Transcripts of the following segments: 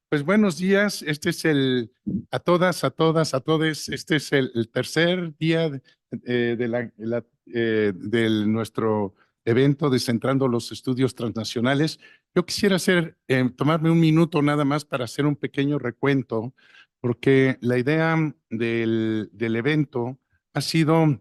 Pues buenos días, este es a todas, a todas, a todes, este es el tercer día de nuestro evento Descentrando los Estudios Transnacionales. Yo quisiera tomarme un minuto nada más para hacer un pequeño recuento, porque la idea del evento ha sido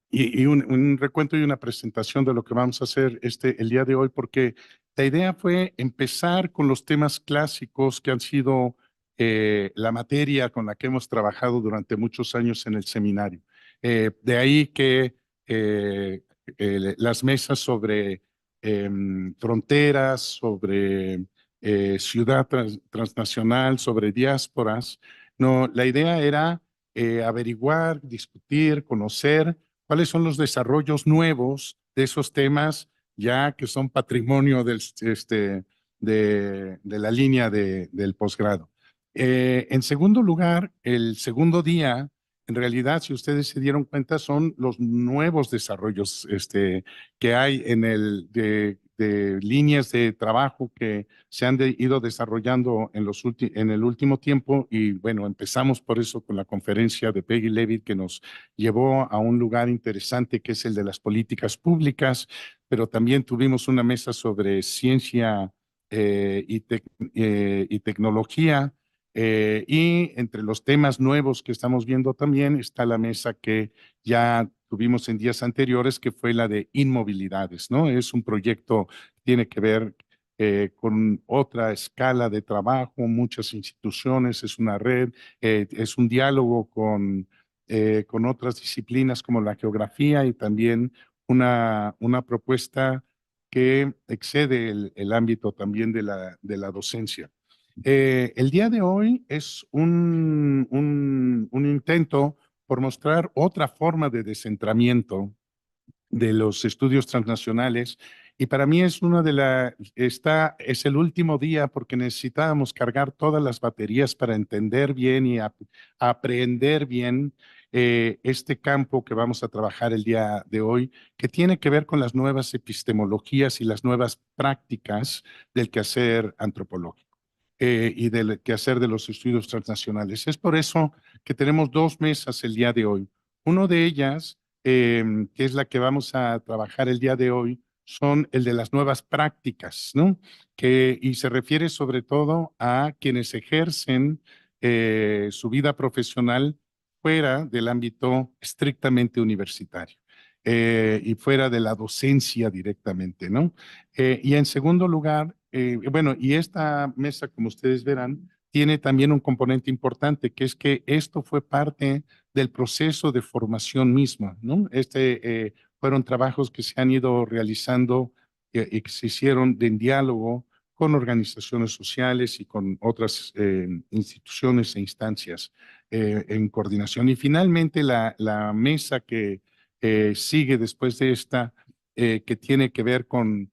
y un recuento y una presentación de lo que vamos a hacer el día de hoy, porque la idea fue empezar con los temas clásicos que han sido la materia con la que hemos trabajado durante muchos años en el seminario. De ahí que las mesas sobre fronteras, sobre ciudad transnacional, sobre diásporas, no, la idea era averiguar, discutir, conocer cuáles son los desarrollos nuevos de esos temas ya que son patrimonio de la línea del posgrado. En segundo lugar, el segundo día, en realidad, si ustedes se dieron cuenta, son los nuevos desarrollos que hay de líneas de trabajo que se han ido desarrollando en el último tiempo. Y bueno, empezamos por eso con la conferencia de Peggy Levitt, que nos llevó a un lugar interesante que es el de las políticas públicas, pero también tuvimos una mesa sobre ciencia y tecnología. Y entre los temas nuevos que estamos viendo también está la mesa que ya tuvimos en días anteriores, que fue la de inmovilidades, ¿no? Es un proyecto que tiene que ver con otra escala de trabajo, muchas instituciones, es una red, es un diálogo con otras disciplinas como la geografía y también una propuesta que excede el ámbito también de la docencia. El día de hoy es un intento por mostrar otra forma de descentramiento de los estudios transnacionales. Y para mí es es el último día porque necesitábamos cargar todas las baterías para entender bien y aprender bien este campo que vamos a trabajar el día de hoy, que tiene que ver con las nuevas epistemologías y las nuevas prácticas del quehacer antropológico y del quehacer de los estudios transnacionales. Es por eso que tenemos dos mesas el día de hoy. Uno de ellas que es la que vamos a trabajar el día de hoy, son el de las nuevas prácticas, ¿no? Y se refiere sobre todo a quienes ejercen su vida profesional fuera del ámbito estrictamente universitario y fuera de la docencia directamente, ¿no? Y en segundo lugar, bueno, y esta mesa, como ustedes verán, tiene también un componente importante, que es que esto fue parte del proceso de formación misma, ¿no? Fueron trabajos que se han ido realizando y que se hicieron en diálogo con organizaciones sociales y con otras instituciones e instancias en coordinación. Y finalmente la mesa que sigue después de esta, que tiene que ver con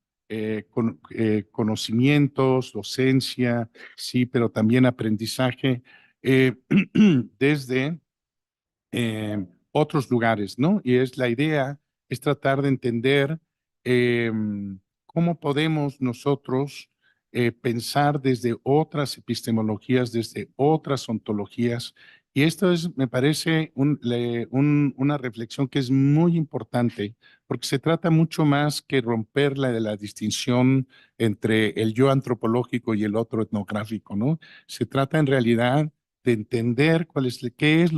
conocimientos, docencia, sí, pero también aprendizaje desde otros lugares, ¿no? Y es la idea, es tratar de entender eh, cómo podemos nosotros pensar desde otras epistemologías, desde otras ontologías. Y esto es, me parece, una reflexión que es muy importante, porque se trata mucho más que romper la de la distinción entre el yo antropológico y el otro etnográfico, ¿no? Se trata en realidad de entender qué es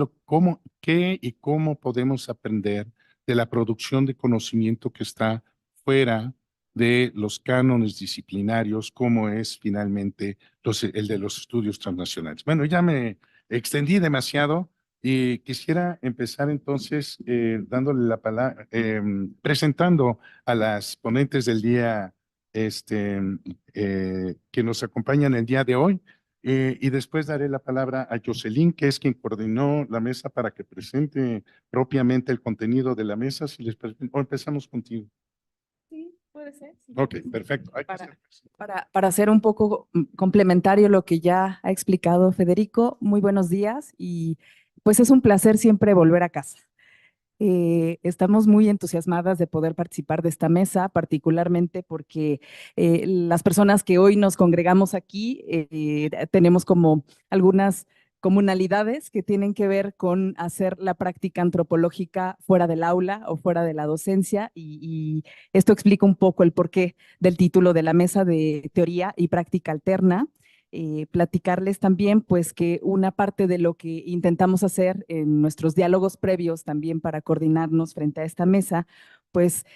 qué y cómo podemos aprender de la producción de conocimiento que está fuera de los cánones disciplinarios, como es finalmente el de los estudios transnacionales. Bueno, ya me extendí demasiado y quisiera empezar entonces dándole la palabra, presentando a las ponentes del día que nos acompañan el día de hoy. Y después daré la palabra a Jocelyn, que es quien coordinó la mesa para que presente propiamente el contenido de la mesa. Si o empezamos contigo. Sí, puede ser. Sí. Ok, perfecto. Para hacer un poco complementario lo que ya ha explicado Federico, muy buenos días y pues es un placer siempre volver a casa. Estamos muy entusiasmadas de poder participar de esta mesa, particularmente porque las personas que hoy nos congregamos aquí tenemos como algunas comunalidades que tienen que ver con hacer la práctica antropológica fuera del aula o fuera de la docencia y esto explica un poco el porqué del título de la mesa de teoría y práctica alterna. Platicarles también pues que una parte de lo que intentamos hacer en nuestros diálogos previos también para coordinarnos frente a esta mesa, pues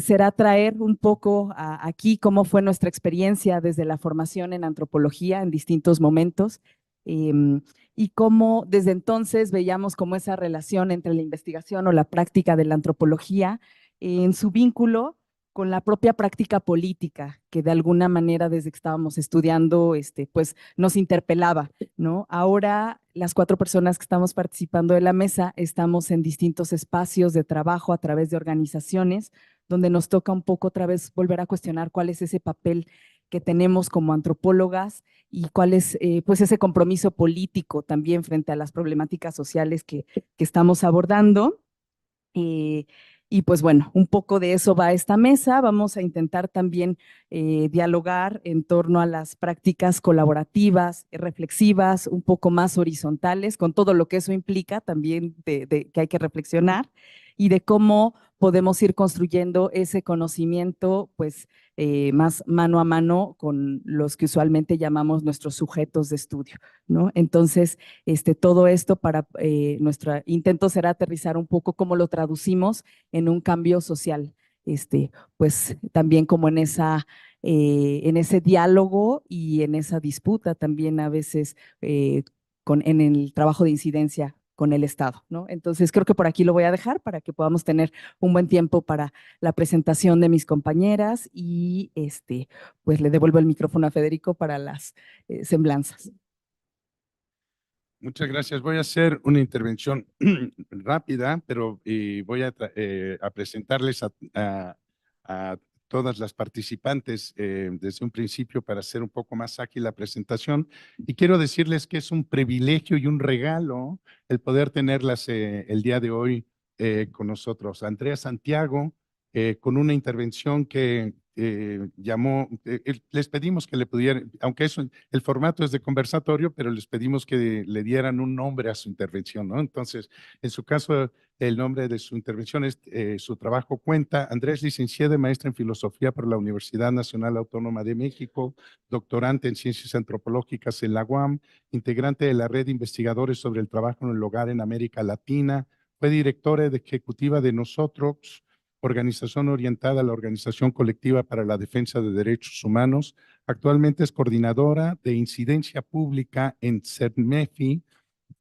será traer un poco aquí cómo fue nuestra experiencia desde la formación en antropología en distintos momentos y cómo desde entonces veíamos como esa relación entre la investigación o la práctica de la antropología en su vínculo con la propia práctica política, que de alguna manera desde que estábamos estudiando, pues nos interpelaba, ¿no? Ahora las 4 personas que estamos participando de la mesa estamos en distintos espacios de trabajo a través de organizaciones, donde nos toca un poco otra vez volver a cuestionar cuál es ese papel que tenemos como antropólogas y cuál es pues ese compromiso político también frente a las problemáticas sociales que estamos abordando. Eh, y pues bueno, un poco de eso va esta mesa. Vamos a intentar también dialogar en torno a las prácticas colaborativas, reflexivas, un poco más horizontales, con todo lo que eso implica también de que hay que reflexionar y de cómo podemos ir construyendo ese conocimiento pues más mano a mano con los que usualmente llamamos nuestros sujetos de estudio, ¿no? Entonces, todo esto para nuestro intento será aterrizar un poco cómo lo traducimos en un cambio social, pues también como en ese diálogo y en esa disputa también a veces en el trabajo de incidencia con el Estado, ¿no? Entonces creo que por aquí lo voy a dejar para que podamos tener un buen tiempo para la presentación de mis compañeras y pues le devuelvo el micrófono a Federico para las semblanzas. Muchas gracias. Voy a hacer una intervención rápida, pero voy a presentarles a todas las participantes desde un principio para hacer un poco más ágil la presentación. Y quiero decirles que es un privilegio y un regalo el poder tenerlas el día de hoy con nosotros. Andrea Santiago, con una intervención que les pedimos que le pudieran, aunque eso, el formato es de conversatorio, pero les pedimos que le dieran un nombre a su intervención, ¿no? Entonces, en su caso, el nombre de su intervención es, su trabajo cuenta. Andrés, licenciada y maestra en filosofía por la Universidad Nacional Autónoma de México, doctorante en ciencias antropológicas en la UAM, integrante de la red de investigadores sobre el trabajo en el hogar en América Latina, fue directora ejecutiva de Nosotros, organización orientada a la Organización Colectiva para la Defensa de Derechos Humanos. Actualmente es coordinadora de incidencia pública en CERMEFI,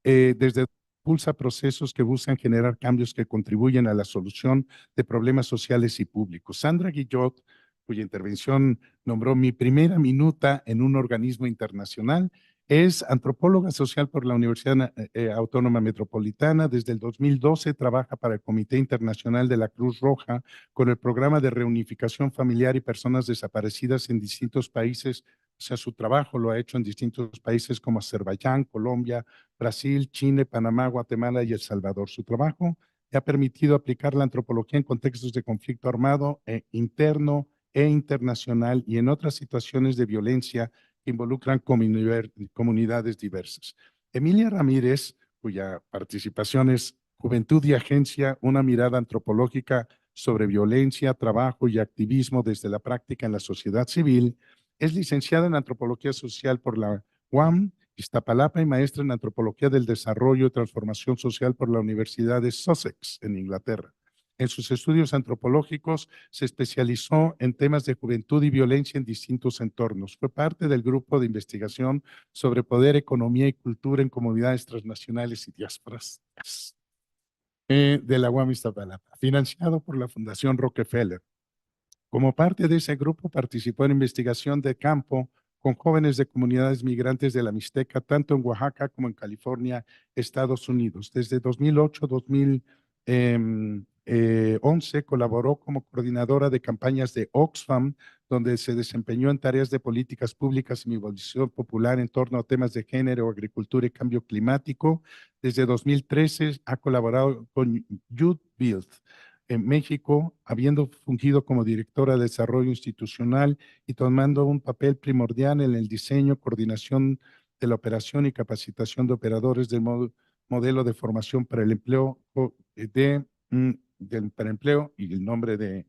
desde impulsa procesos que buscan generar cambios que contribuyen a la solución de problemas sociales y públicos. Sandra Guillot, cuya intervención nombró mi primera minuta en un organismo internacional, es antropóloga social por la Universidad Autónoma Metropolitana. Desde el 2012 trabaja para el Comité Internacional de la Cruz Roja con el programa de reunificación familiar y personas desaparecidas en distintos países. O sea, su trabajo lo ha hecho en distintos países como Azerbaiyán, Colombia, Brasil, Chile, Panamá, Guatemala y El Salvador. Su trabajo le ha permitido aplicar la antropología en contextos de conflicto armado interno e internacional y en otras situaciones de violencia que involucran comunidades diversas. Emilia Ramírez, cuya participación es Juventud y Agencia, una mirada antropológica sobre violencia, trabajo y activismo desde la práctica en la sociedad civil, es licenciada en Antropología Social por la UAM, Iztapalapa, y maestra en Antropología del Desarrollo y Transformación Social por la Universidad de Sussex, en Inglaterra. En sus estudios antropológicos se especializó en temas de juventud y violencia en distintos entornos. Fue parte del grupo de investigación sobre poder, economía y cultura en comunidades transnacionales y diásporas de la UAM Iztapalapa, financiado por la Fundación Rockefeller. Como parte de ese grupo participó en investigación de campo con jóvenes de comunidades migrantes de la Mixteca, tanto en Oaxaca como en California, Estados Unidos. Desde 2008-2011 colaboró como coordinadora de campañas de Oxfam donde se desempeñó en tareas de políticas públicas y movilización popular en torno a temas de género, agricultura y cambio climático. Desde 2013 ha colaborado con Youth Build en México, habiendo fungido como directora de desarrollo institucional y tomando un papel primordial en el diseño, coordinación de la operación y capacitación de operadores del modelo de formación para el empleo para empleo, y el nombre de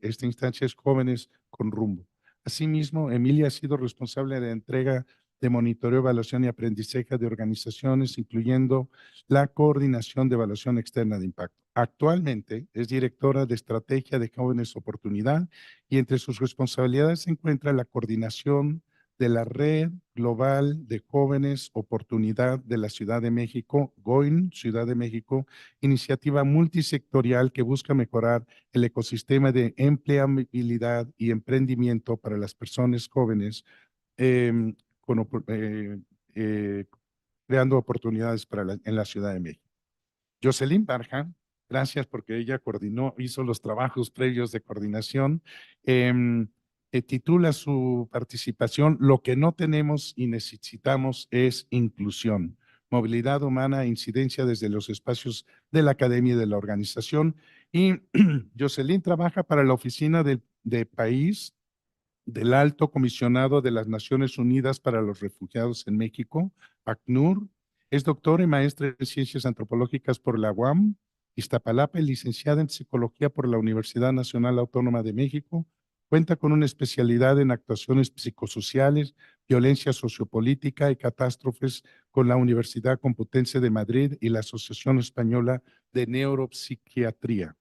esta instancia es Jóvenes con Rumbo. Asimismo, Emilia ha sido responsable de la entrega de monitoreo, evaluación y aprendizaje de organizaciones, incluyendo la coordinación de evaluación externa de impacto. Actualmente es directora de Estrategia de Jóvenes Oportunidad y entre sus responsabilidades se encuentra la coordinación de la Red Global de Jóvenes Oportunidad de la Ciudad de México, GOIN, Ciudad de México, iniciativa multisectorial que busca mejorar el ecosistema de empleabilidad y emprendimiento para las personas jóvenes, eh, con, eh, creando oportunidades en la Ciudad de México. Jocelyn Barja, gracias porque ella coordinó, hizo los trabajos previos de coordinación. Titula su participación Lo que no tenemos y necesitamos es inclusión, movilidad humana e incidencia desde los espacios de la academia y de la organización. Y Jocelyn trabaja para la oficina de país del Alto Comisionado de las Naciones Unidas para los Refugiados en México, ACNUR. Es doctora y maestra en Ciencias Antropológicas por la UAM, Iztapalapa, y licenciada en Psicología por la Universidad Nacional Autónoma de México. Cuenta con una especialidad en actuaciones psicosociales, violencia sociopolítica y catástrofes con la Universidad Complutense de Madrid y la Asociación Española de Neuropsiquiatría.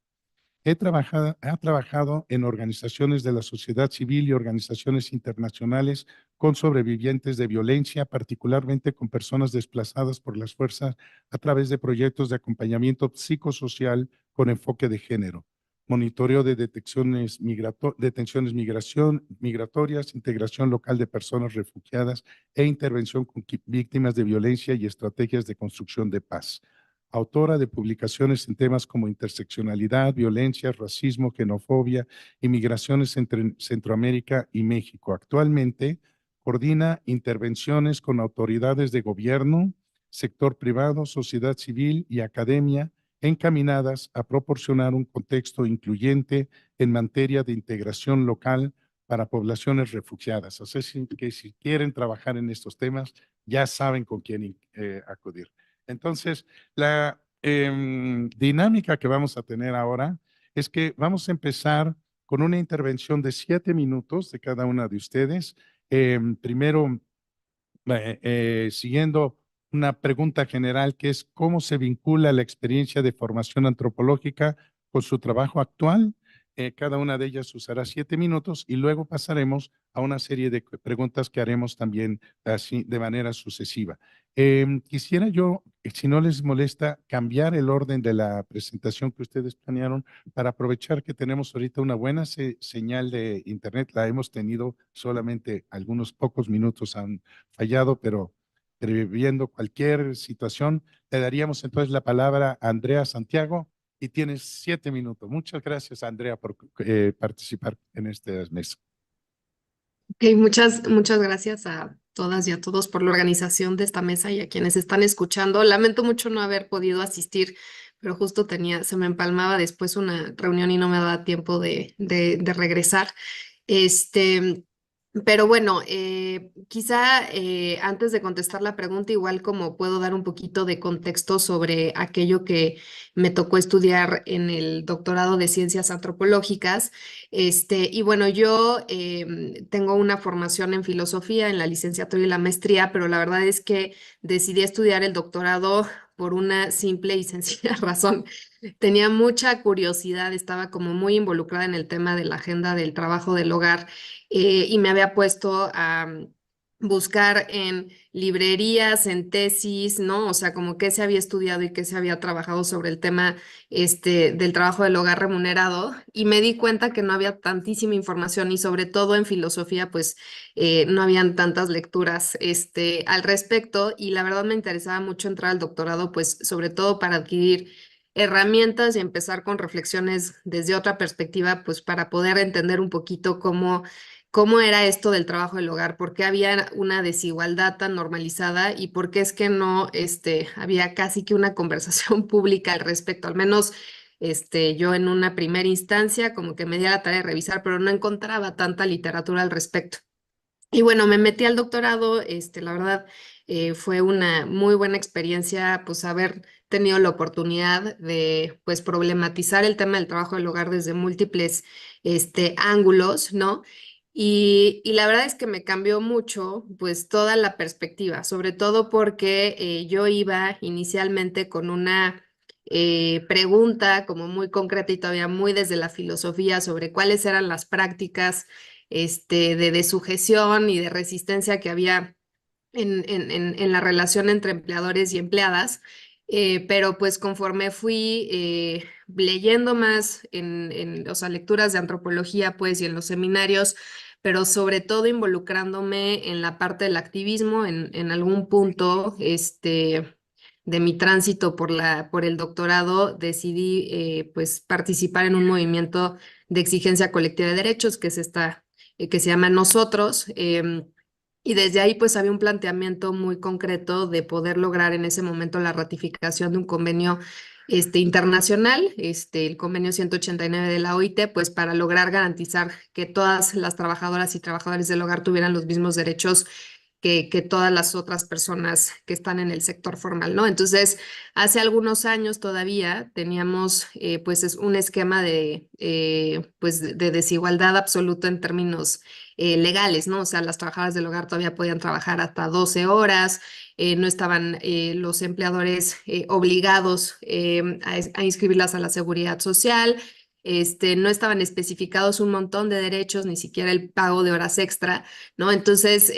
Ha trabajado en organizaciones de la sociedad civil y organizaciones internacionales con sobrevivientes de violencia, particularmente con personas desplazadas por las fuerzas a través de proyectos de acompañamiento psicosocial con enfoque de género, monitoreo de detenciones migratorias, integración local de personas refugiadas e intervención con víctimas de violencia y estrategias de construcción de paz. Autora de publicaciones en temas como interseccionalidad, violencia, racismo, xenofobia y migraciones entre Centroamérica y México. Actualmente coordina intervenciones con autoridades de gobierno, sector privado, sociedad civil y academia encaminadas a proporcionar un contexto incluyente en materia de integración local para poblaciones refugiadas. Así que si quieren trabajar en estos temas, ya saben con quién acudir. Entonces, la dinámica que vamos a tener ahora es que vamos a empezar con una intervención de 7 minutos de cada una de ustedes. Primero, siguiendo una pregunta general que es ¿cómo se vincula la experiencia de formación antropológica con su trabajo actual? Cada una de ellas usará 7 minutos y luego pasaremos a una serie de preguntas que haremos también así de manera sucesiva. Quisiera yo, si no les molesta, cambiar el orden de la presentación que ustedes planearon para aprovechar que tenemos ahorita una buena señal de internet. La hemos tenido solamente algunos pocos minutos, han fallado, pero previendo cualquier situación, le daríamos entonces la palabra a Andrea Santiago y tienes 7 minutos. Muchas gracias, Andrea, por participar en esta mesa. Ok, muchas gracias a todas y a todos por la organización de esta mesa y a quienes están escuchando. Lamento mucho no haber podido asistir, pero justo se me empalmaba después una reunión y no me daba tiempo de regresar. Pero bueno, quizá antes de contestar la pregunta, igual como puedo dar un poquito de contexto sobre aquello que me tocó estudiar en el doctorado de Ciencias Antropológicas. Y bueno, yo tengo una formación en filosofía, en la licenciatura y la maestría, pero la verdad es que decidí estudiar el doctorado por una simple y sencilla razón. Tenía mucha curiosidad, estaba como muy involucrada en el tema de la agenda del trabajo del hogar y me había puesto a buscar en librerías, en tesis, ¿no? O sea, como qué se había estudiado y qué se había trabajado sobre el tema del trabajo del hogar remunerado y me di cuenta que no había tantísima información y sobre todo en filosofía, pues no habían tantas lecturas al respecto y la verdad me interesaba mucho entrar al doctorado, pues sobre todo para adquirir herramientas y empezar con reflexiones desde otra perspectiva, pues para poder entender un poquito cómo era esto del trabajo del hogar, por qué había una desigualdad tan normalizada y por qué es que no había casi que una conversación pública al respecto, al menos yo en una primera instancia como que me di a la tarea de revisar, pero no encontraba tanta literatura al respecto. Y bueno, me metí al doctorado, la verdad fue una muy buena experiencia, pues haber tenido la oportunidad de pues problematizar el tema del trabajo del hogar desde múltiples ángulos, ¿no? Y la verdad es que me cambió mucho pues toda la perspectiva, sobre todo porque yo iba inicialmente con una pregunta como muy concreta y todavía muy desde la filosofía sobre cuáles eran las prácticas de sujeción y de resistencia que había en la relación entre empleadores y empleadas, pero pues conforme fui leyendo más o sea, lecturas de antropología pues y en los seminarios, pero sobre todo involucrándome en la parte del activismo en algún punto, de mi tránsito por el doctorado, decidí pues participar en un movimiento de exigencia colectiva de derechos, que es que se llama Nosotros, y desde ahí pues había un planteamiento muy concreto de poder lograr en ese momento la ratificación de un convenio internacional, el convenio 189 de la OIT, pues para lograr garantizar que todas las trabajadoras y trabajadores del hogar tuvieran los mismos derechos que todas las otras personas que están en el sector formal, ¿no? Entonces, hace algunos años todavía teníamos pues un esquema pues de desigualdad absoluta en términos legales, ¿no? O sea, las trabajadoras del hogar todavía podían trabajar hasta 12 horas, no estaban los empleadores obligados a inscribirlas a la seguridad social. No estaban especificados un montón de derechos, ni siquiera el pago de horas extra, ¿no? Entonces,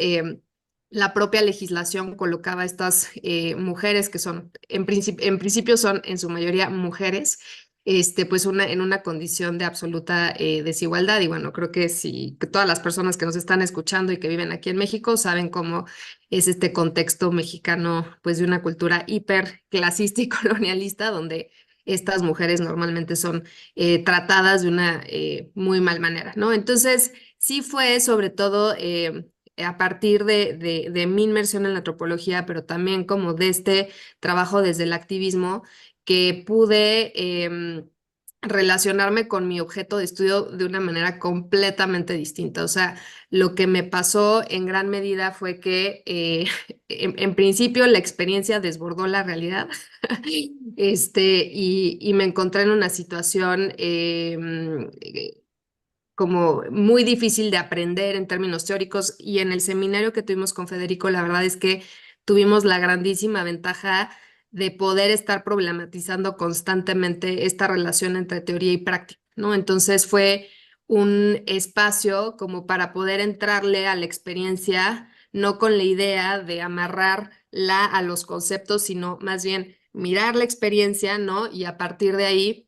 la propia legislación colocaba a estas mujeres que son, en principio son en su mayoría mujeres, pues en una condición de absoluta desigualdad. Y bueno, creo que que todas las personas que nos están escuchando y que viven aquí en México saben cómo es este contexto mexicano, pues de una cultura hiper clasista y colonialista, donde estas mujeres normalmente son tratadas de una muy mal manera, ¿no? Entonces, sí fue sobre todo a partir de mi inmersión en la antropología, pero también como de este trabajo desde el activismo, que pude relacionarme con mi objeto de estudio de una manera completamente distinta. O sea, lo que me pasó en gran medida fue que en principio la experiencia desbordó la realidad y me encontré en una situación como muy difícil de aprender en términos teóricos, y en el seminario que tuvimos con Federico, la verdad es que tuvimos la grandísima ventaja de poder estar problematizando constantemente esta relación entre teoría y práctica, ¿no? Entonces fue un espacio como para poder entrarle a la experiencia, no con la idea de amarrarla a los conceptos, sino más bien mirar la experiencia, ¿no? Y a partir de ahí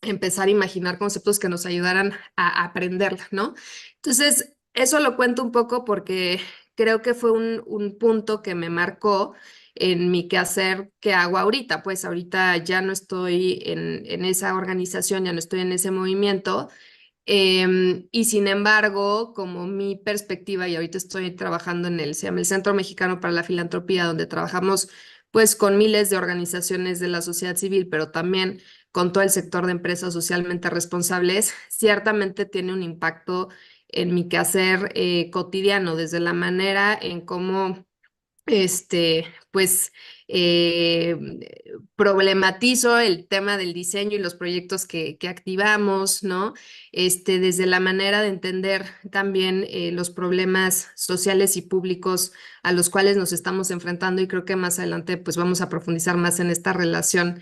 empezar a imaginar conceptos que nos ayudaran a aprenderla, ¿no? Entonces, eso lo cuento un poco porque creo que fue un punto que me marcó en mi quehacer que hago ahorita. Pues ahorita ya no estoy en esa organización, ya no estoy en ese movimiento. Y sin embargo, como mi perspectiva, y ahorita estoy trabajando se llama el Centro Mexicano para la Filantropía, donde trabajamos pues con miles de organizaciones de la sociedad civil, pero también con todo el sector de empresas socialmente responsables, ciertamente tiene un impacto en mi quehacer cotidiano, desde la manera en cómo pues eh, problematizo el tema del diseño y los proyectos que activamos, ¿no? Desde la manera de entender también los problemas sociales y públicos a los cuales nos estamos enfrentando, y creo que más adelante pues vamos a profundizar más en esta relación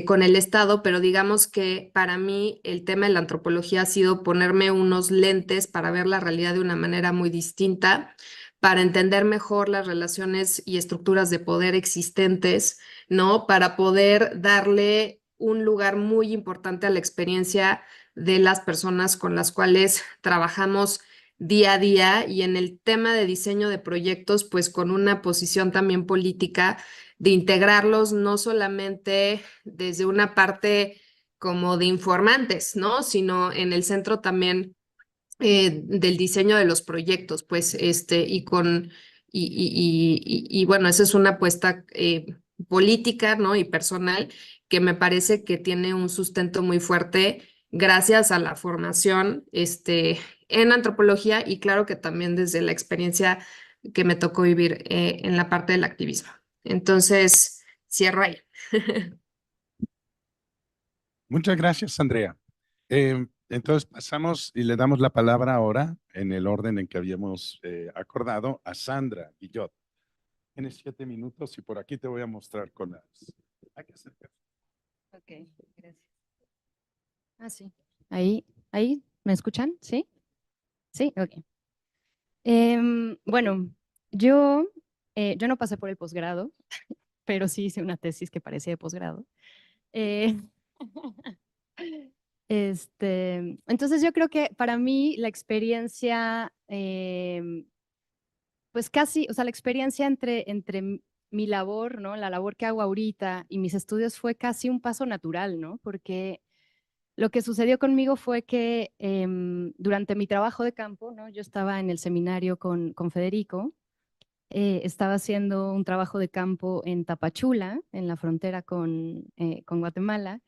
con el Estado, pero digamos que para mí el tema de la antropología ha sido ponerme unos lentes para ver la realidad de una manera muy distinta, para entender mejor las relaciones y estructuras de poder existentes, ¿no? Para poder darle un lugar muy importante a la experiencia de las personas con las cuales trabajamos día a día y en el tema de diseño de proyectos, pues con una posición también política de integrarlos no solamente desde una parte como de informantes, ¿no? Sino en el centro también del diseño de los proyectos, pues, y bueno, esa es una apuesta política, ¿no? Y personal que me parece que tiene un sustento muy fuerte gracias a la formación, en antropología y claro que también desde la experiencia que me tocó vivir en la parte del activismo. Entonces, cierro ahí. Muchas gracias, Andrea. Entonces pasamos y le damos la palabra ahora, en el orden en que habíamos acordado, a Sandra Guillot. Tienes 7 minutos y por aquí te voy a mostrar con las... Hay que acercar. Ok, gracias. Ah, sí. Ahí, ¿me escuchan? ¿Sí? Sí, ok. Bueno, yo no pasé por el posgrado, pero sí hice una tesis que parecía de posgrado. Eh, entonces yo creo que para mí la experiencia, pues casi, o sea, la experiencia entre mi labor, ¿no? La labor que hago ahorita y mis estudios fue casi un paso natural, ¿no? Porque lo que sucedió conmigo fue que durante mi trabajo de campo, ¿no? Yo estaba en el seminario con Federico, estaba haciendo un trabajo de campo en Tapachula, en la frontera con Guatemala,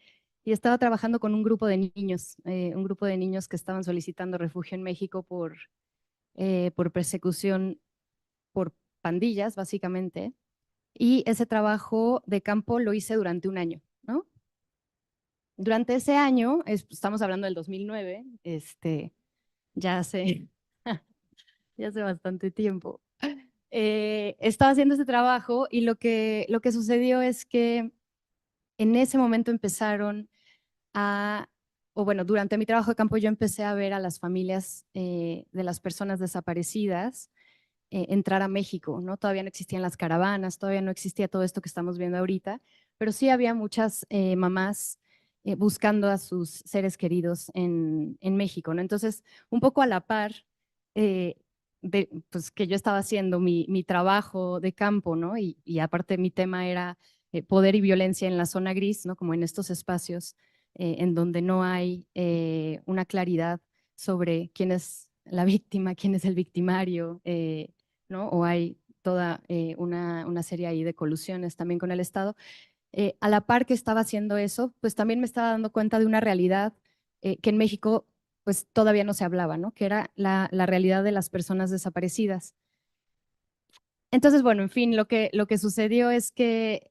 y estaba trabajando con un grupo de niños que estaban solicitando refugio en México por persecución por pandillas, básicamente. Y ese trabajo de campo lo hice durante un año, ¿no? Durante ese año, estamos hablando del 2009, ya hace, ya hace bastante tiempo, estaba haciendo ese trabajo y lo que sucedió es que en ese momento empezaron o bueno, durante mi trabajo de campo yo empecé a ver a las familias de las personas desaparecidas entrar a México, ¿no? Todavía no existían las caravanas, todavía no existía todo esto que estamos viendo ahorita, pero sí había muchas mamás buscando a sus seres queridos en México, ¿no? Entonces, un poco a la par eh, pues que yo estaba haciendo mi trabajo de campo, ¿no? Y aparte mi tema era poder y violencia en la zona gris, ¿no? Como en estos espacios en donde no hay una claridad sobre quién es la víctima, quién es el victimario, ¿no? O hay toda una serie ahí de colusiones también con el Estado. A la par que estaba haciendo eso, pues también me estaba dando cuenta de una realidad que en México pues todavía no se hablaba, ¿no? Que era la realidad de las personas desaparecidas. Entonces, bueno, en fin, lo que sucedió es que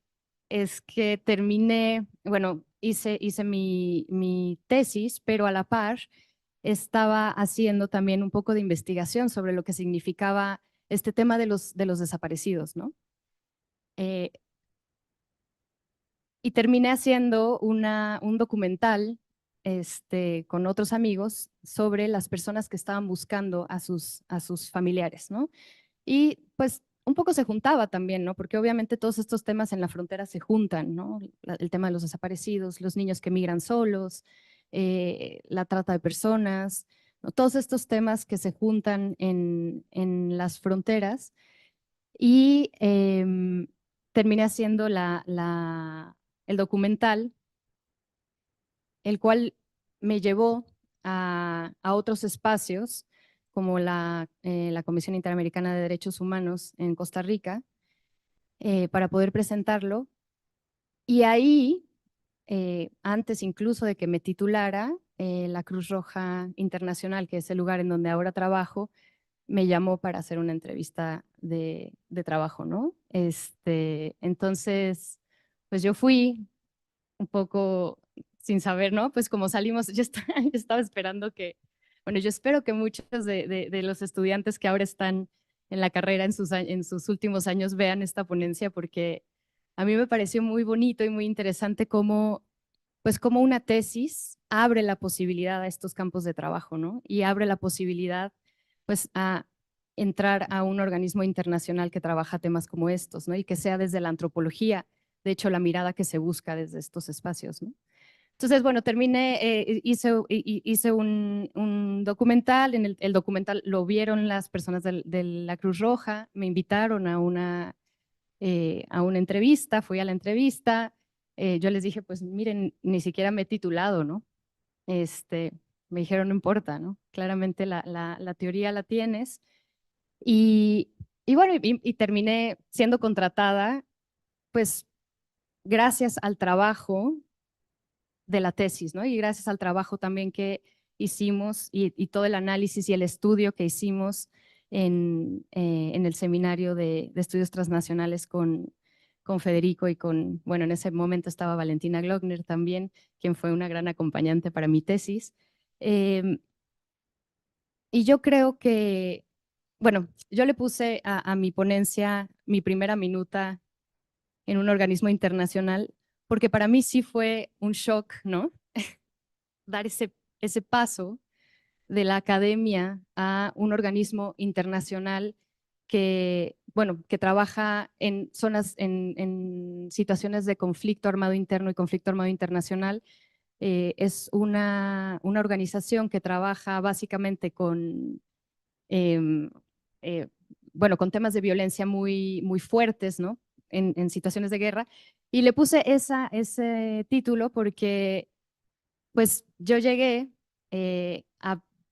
terminé, bueno, hice mi tesis, pero a la par estaba haciendo también un poco de investigación sobre lo que significaba este tema de los desaparecidos, ¿no? Y terminé haciendo un documental con otros amigos sobre las personas que estaban buscando a sus familiares, ¿no? Y pues un poco se juntaba también, ¿no? Porque obviamente todos estos temas en la frontera se juntan, ¿no? El tema de los desaparecidos, los niños que migran solos, la trata de personas, ¿no? Todos estos temas que se juntan en las fronteras y terminé haciendo el documental, el cual me llevó a otros espacios como la Comisión Interamericana de Derechos Humanos en Costa Rica, para poder presentarlo. Y ahí, antes incluso de que me titulara, la Cruz Roja Internacional, que es el lugar en donde ahora trabajo, me llamó para hacer una entrevista de trabajo, ¿no? Entonces, pues yo fui un poco sin saber, ¿no? Pues como salimos, yo estaba esperando bueno, yo espero que muchos de los estudiantes que ahora están en la carrera en sus últimos años vean esta ponencia, porque a mí me pareció muy bonito y muy interesante pues como una tesis abre la posibilidad a estos campos de trabajo, ¿no? Y abre la posibilidad, pues, a entrar a un organismo internacional que trabaja temas como estos, ¿no? Y que sea desde la antropología, de hecho, la mirada que se busca desde estos espacios, ¿no? Entonces, bueno, terminé, hice un documental, el documental lo vieron las personas de la Cruz Roja, me invitaron a una entrevista, fui a la entrevista, yo les dije, pues miren, ni siquiera me he titulado, ¿no? Me dijeron, no importa, ¿no? Claramente la teoría la tienes. Y bueno, y terminé siendo contratada, pues gracias al trabajo de la tesis, ¿no? Y gracias al trabajo también que hicimos y todo el análisis y el estudio que hicimos en el seminario de estudios transnacionales con Federico y bueno, en ese momento estaba Valentina Glockner también, quien fue una gran acompañante para mi tesis. Y yo creo que, bueno, yo le puse a mi ponencia mi primera minuta en un organismo internacional, porque para mí sí fue un shock, ¿no? Dar ese paso de la academia a un organismo internacional que, bueno, que trabaja en zonas, en situaciones de conflicto armado interno y conflicto armado internacional. Es una organización que trabaja básicamente con, em, eh, bueno, con temas de violencia muy, muy fuertes, ¿no? En situaciones de guerra. Y le puse ese título porque pues yo llegué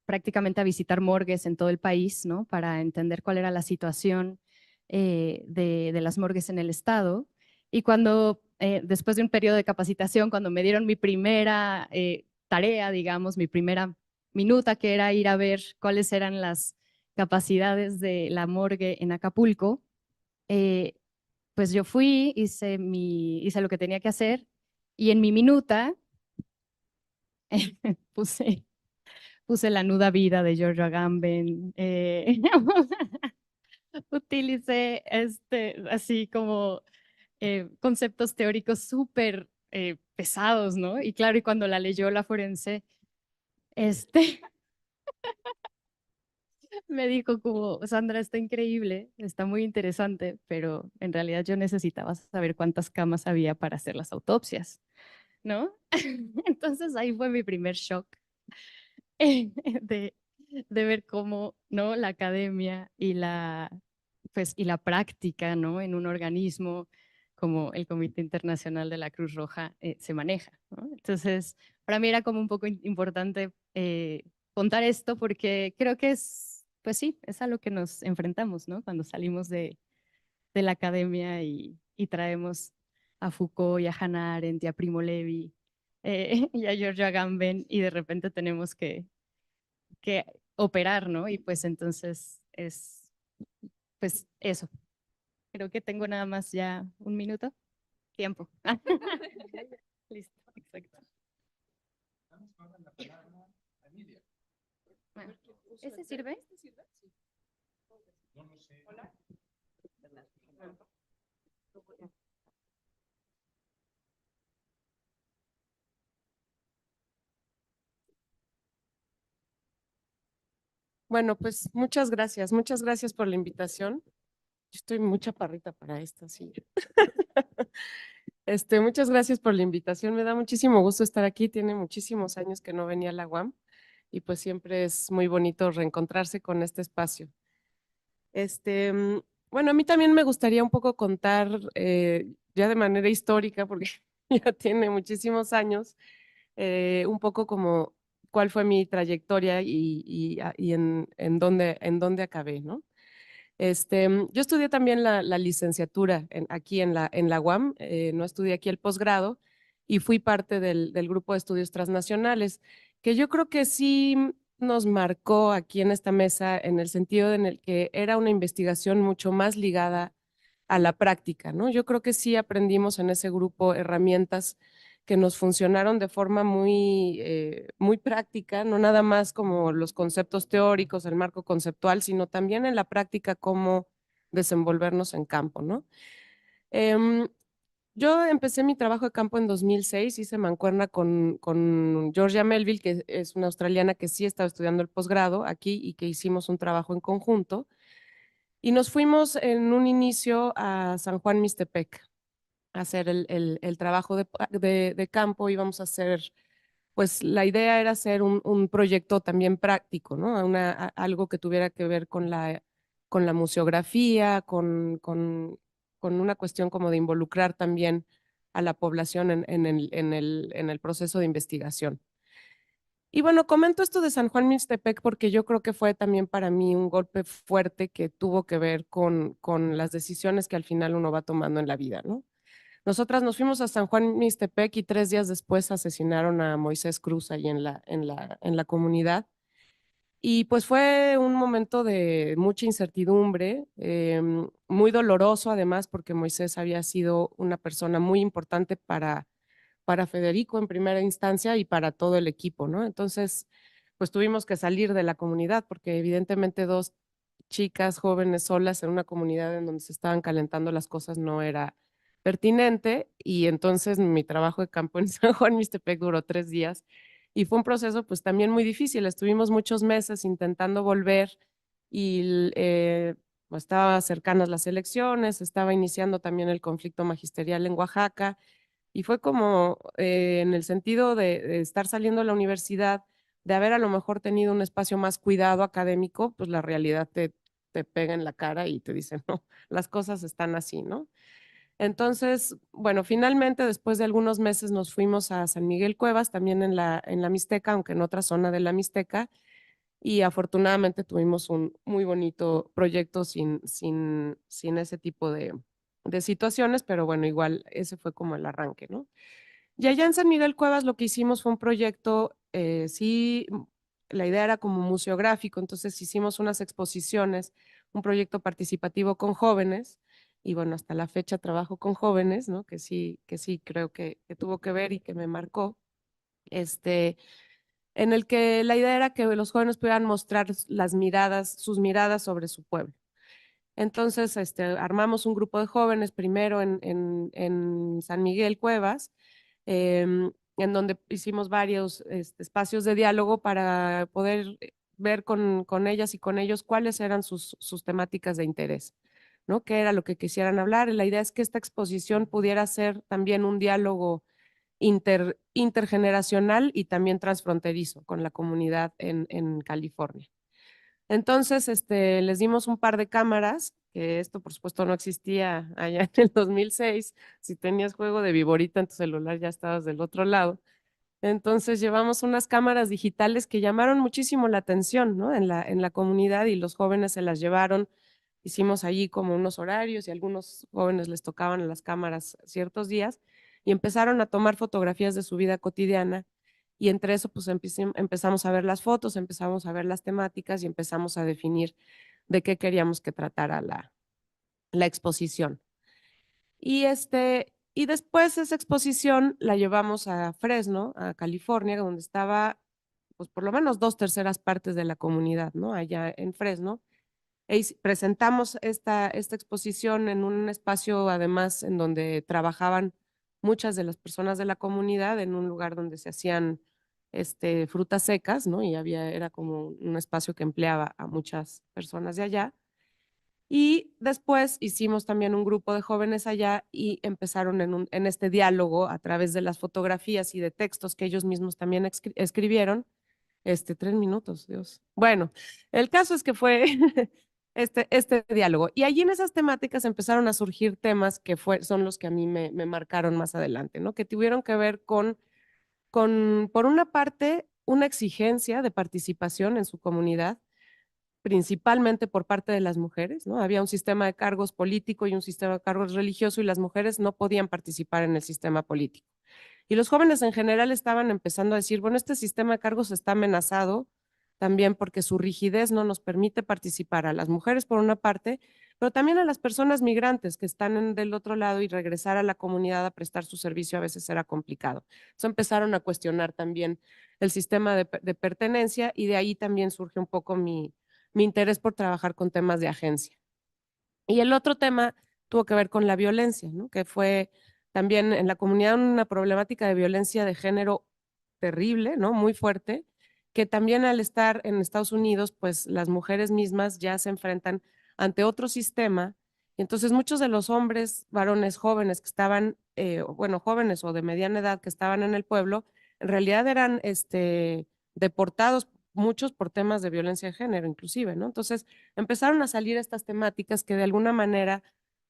prácticamente a visitar morgues en todo el país, ¿no? Para entender cuál era la situación de las morgues en el estado. Y cuando, después de un periodo de capacitación, cuando me dieron mi primera tarea, digamos, mi primera minuta, que era ir a ver cuáles eran las capacidades de la morgue en Acapulco, eh, pues yo fui, hice lo que tenía que hacer y en mi minuta puse, puse La nuda vida de Giorgio Agamben, utilicé así como conceptos teóricos súper pesados, ¿no? Y claro, y cuando la leyó la forense, este, me dijo como, Sandra, está increíble, está muy interesante, pero en realidad yo necesitaba saber cuántas camas había para hacer las autopsias, ¿no? Entonces ahí fue mi primer shock de, de ver cómo, ¿no? La academia y la práctica, ¿no? En un organismo como el Comité Internacional de la Cruz Roja se maneja, ¿no? Entonces, para mí era como un poco importante contar esto porque creo que pues sí, es a lo que nos enfrentamos, ¿no? Cuando salimos de la academia y traemos a Foucault y a Hannah Arendt y a Primo Levi y a Giorgio Agamben y de repente tenemos que operar, ¿no? Y pues entonces pues eso. Creo que tengo nada más ya un minuto. Tiempo. Listo, exacto. Bueno, ¿ese sirve? Hola. Bueno, pues muchas gracias por la invitación. Yo estoy muy chaparrita para esta silla. Muchas gracias por la invitación. Me da muchísimo gusto estar aquí. Tiene muchísimos años que no venía a la UAM y pues siempre es muy bonito reencontrarse con este espacio. Bueno, a mí también me gustaría un poco contar ya de manera histórica, porque ya tiene muchísimos años, un poco como cuál fue mi trayectoria y en dónde acabé, ¿no? Yo estudié también la licenciatura aquí en la UAM, no estudié aquí el posgrado y fui parte del grupo de estudios transnacionales, que yo creo que sí nos marcó aquí en esta mesa en el sentido en el que era una investigación mucho más ligada a la práctica, ¿no? Yo creo que sí aprendimos en ese grupo herramientas que nos funcionaron de forma muy práctica, no nada más como los conceptos teóricos, el marco conceptual, sino también en la práctica cómo desenvolvernos en campo, ¿no? Yo empecé mi trabajo de campo en 2006, hice mancuerna con Georgia Melville, que es una australiana que sí estaba estudiando el posgrado aquí y que hicimos un trabajo en conjunto. Y nos fuimos en un inicio a San Juan Mixtepec. hacer el trabajo de campo, íbamos a hacer, pues la idea era hacer un proyecto también práctico, ¿no? Algo que tuviera que ver con la museografía, con una cuestión como de involucrar también a la población en el proceso de investigación. Y bueno, comento esto de San Juan Mixtepec porque yo creo que fue también para mí un golpe fuerte que tuvo que ver con las decisiones que al final uno va tomando en la vida, ¿no? Nosotras nos fuimos a San Juan Mixtepec y 3 días después asesinaron a Moisés Cruz ahí en la comunidad. Y pues fue un momento de mucha incertidumbre, muy doloroso además porque Moisés había sido una persona muy importante para Federico en primera instancia y para todo el equipo, ¿no? Entonces, pues tuvimos que salir de la comunidad porque evidentemente 2 chicas jóvenes solas en una comunidad en donde se estaban calentando las cosas no era pertinente y entonces mi trabajo de campo en San Juan Mixtepec duró 3 días y fue un proceso pues también muy difícil. Estuvimos muchos meses intentando volver y pues, estaba cercanas las elecciones, estaba iniciando también el conflicto magisterial en Oaxaca y fue como en el sentido de estar saliendo de la universidad, de haber a lo mejor tenido un espacio más cuidado académico, pues la realidad te pega en la cara y te dice, no, las cosas están así, ¿no? Entonces, bueno, finalmente después de algunos meses nos fuimos a San Miguel Cuevas, también en la Mixteca, aunque en otra zona de la Mixteca, y afortunadamente tuvimos un muy bonito proyecto sin ese tipo de situaciones, pero bueno, igual ese fue como el arranque, ¿no? Y allá en San Miguel Cuevas lo que hicimos fue un proyecto, la idea era como museográfico, entonces hicimos unas exposiciones, un proyecto participativo con jóvenes, y bueno, hasta la fecha trabajo con jóvenes, ¿no? Que sí creo que tuvo que ver y que me marcó, en el que la idea era que los jóvenes pudieran mostrar sus miradas sobre su pueblo. Entonces, armamos un grupo de jóvenes primero en San Miguel Cuevas, en donde hicimos varios espacios de diálogo para poder ver con ellas y con ellos cuáles eran sus temáticas de interés, ¿no? Qué era lo que quisieran hablar. La idea es que esta exposición pudiera ser también un diálogo intergeneracional y también transfronterizo con la comunidad en California. Entonces, les dimos un par de cámaras, que esto por supuesto no existía allá en el 2006. Si tenías juego de viborita en tu celular ya estabas del otro lado. Entonces llevamos unas cámaras digitales que llamaron muchísimo la atención, ¿no? En la comunidad y los jóvenes se las llevaron. Hicimos allí como unos horarios y a algunos jóvenes les tocaban las cámaras ciertos días y empezaron a tomar fotografías de su vida cotidiana y entre eso pues empezamos a ver las fotos, empezamos a ver las temáticas y empezamos a definir de qué queríamos que tratara la exposición. Y después esa exposición la llevamos a Fresno, a California, donde estaba pues por lo menos 2/3 partes de la comunidad, ¿no? Allá en Fresno. Presentamos esta exposición en un espacio además en donde trabajaban muchas de las personas de la comunidad, en un lugar donde se hacían frutas secas, ¿no? Y era como un espacio que empleaba a muchas personas de allá. Y después hicimos también un grupo de jóvenes allá y empezaron en este diálogo a través de las fotografías y de textos que ellos mismos también escribieron. 3 minutos, Dios. Bueno, el caso es que fue este diálogo. Y allí en esas temáticas empezaron a surgir temas que son los que a mí me marcaron más adelante, ¿no? Que tuvieron que ver por una parte, una exigencia de participación en su comunidad, principalmente por parte de las mujeres, ¿no? Había un sistema de cargos político y un sistema de cargos religioso y las mujeres no podían participar en el sistema político. Y los jóvenes en general estaban empezando a decir, bueno, este sistema de cargos está amenazado también porque su rigidez no nos permite participar a las mujeres por una parte, pero también a las personas migrantes que están del otro lado y regresar a la comunidad a prestar su servicio a veces era complicado. Entonces empezaron a cuestionar también el sistema de pertenencia y de ahí también surge un poco mi interés por trabajar con temas de agencia. Y el otro tema tuvo que ver con la violencia, ¿no? Que fue también en la comunidad una problemática de violencia de género terrible, ¿no? Muy fuerte, que también al estar en Estados Unidos, pues las mujeres mismas ya se enfrentan ante otro sistema Y entonces muchos de los hombres, varones jóvenes que estaban, bueno, jóvenes o de mediana edad que estaban en el pueblo, en realidad eran deportados, muchos por temas de violencia de género inclusive, ¿no? Entonces empezaron a salir estas temáticas que de alguna manera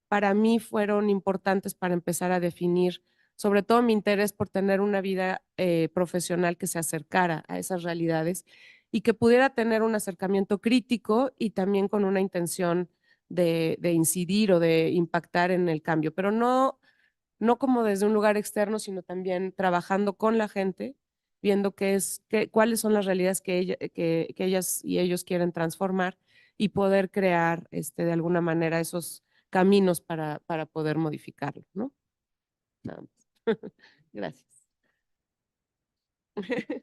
para mí fueron importantes para empezar a definir, sobre todo mi interés por tener una vida profesional que se acercara a esas realidades y que pudiera tener un acercamiento crítico y también con una intención de incidir o de impactar en el cambio, pero no como desde un lugar externo, sino también trabajando con la gente, viendo cuáles son las realidades que ellas y ellos quieren transformar y poder crear de alguna manera esos caminos para poder modificarlo, ¿no? Nada más. Gracias. Entonces,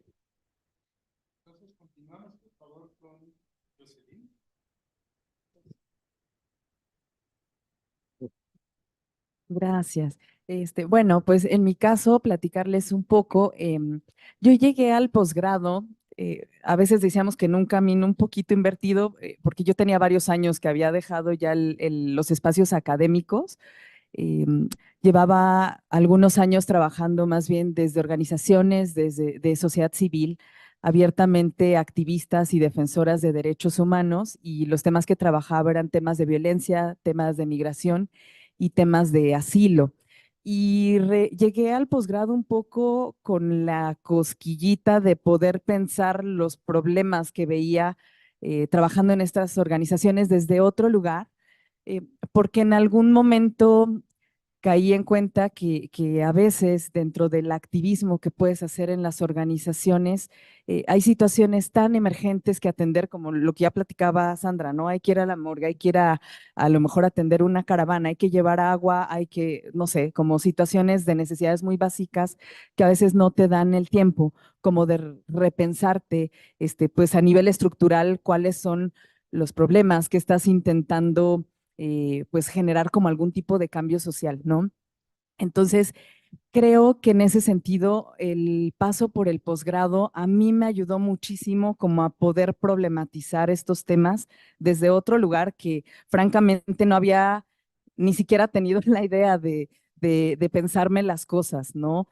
continuamos, por favor, con Jocelyn. Gracias. Bueno, pues en mi caso, platicarles un poco. Yo llegué al posgrado, a veces decíamos que en un camino un poquito invertido, porque yo tenía varios años que había dejado ya los espacios académicos. em, Llevaba algunos años trabajando más bien desde organizaciones, de sociedad civil, abiertamente activistas y defensoras de derechos humanos, y los temas que trabajaba eran temas de violencia, temas de migración y temas de asilo. Y llegué al posgrado un poco con la cosquillita de poder pensar los problemas que veía trabajando en estas organizaciones desde otro lugar, eh, porque en algún momento caí en cuenta que a veces dentro del activismo que puedes hacer en las organizaciones, hay situaciones tan emergentes que atender, como lo que ya platicaba Sandra, ¿no? Hay que ir a la morgue, hay que ir a lo mejor atender una caravana, hay que llevar agua, hay que, no sé, como situaciones de necesidades muy básicas que a veces no te dan el tiempo, como de repensarte, pues a nivel estructural, cuáles son los problemas que estás intentando pues generar como algún tipo de cambio social, ¿no? Entonces, creo que en ese sentido, el paso por el posgrado a mí me ayudó muchísimo como a poder problematizar estos temas desde otro lugar que francamente no había ni siquiera tenido la idea de pensarme las cosas, ¿no?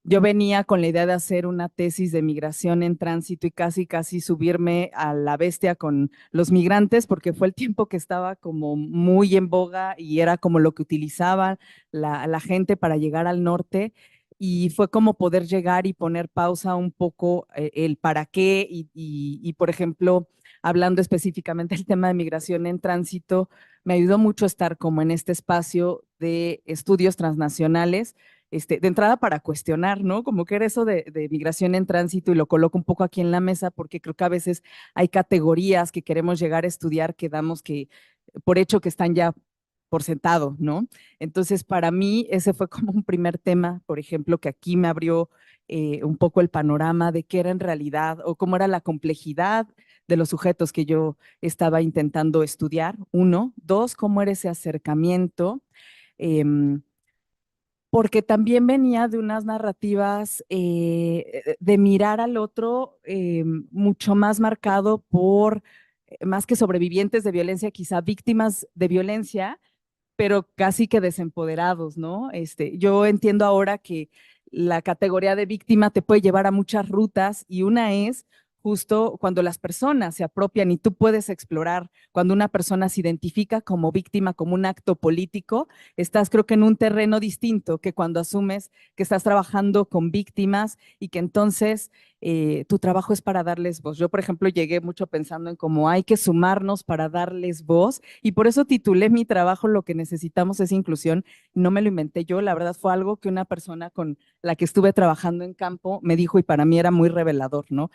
Yo venía con la idea de hacer una tesis de migración en tránsito y casi subirme a la bestia con los migrantes, porque fue el tiempo que estaba como muy en boga y era como lo que utilizaban la gente para llegar al norte. Y fue como poder llegar y poner pausa un poco el para qué y, por ejemplo, hablando específicamente del tema de migración en tránsito, me ayudó mucho estar como en este espacio de estudios transnacionales, de entrada para cuestionar, ¿no? Como que era eso de migración en tránsito, y lo coloco un poco aquí en la mesa porque creo que a veces hay categorías que queremos llegar a estudiar que damos que por hecho que están ya por sentado, ¿no? Entonces, para mí ese fue como un primer tema, por ejemplo, que aquí me abrió un poco el panorama de qué era en realidad o cómo era la complejidad de los sujetos que yo estaba intentando estudiar, uno. Dos, cómo era ese acercamiento. em, Porque también venía de unas narrativas de mirar al otro mucho más marcado por, más que sobrevivientes de violencia, quizá víctimas de violencia, pero casi que desempoderados, ¿no? Yo entiendo ahora que la categoría de víctima te puede llevar a muchas rutas, y una es justo cuando las personas se apropian y tú puedes explorar, cuando una persona se identifica como víctima, como un acto político, estás creo que en un terreno distinto que cuando asumes que estás trabajando con víctimas y que entonces tu trabajo es para darles voz. Yo, por ejemplo, llegué mucho pensando en cómo hay que sumarnos para darles voz, y por eso titulé mi trabajo Lo que necesitamos es inclusión. No me lo inventé yo, la verdad fue algo que una persona con la que estuve trabajando en campo me dijo, y para mí era muy revelador, ¿no?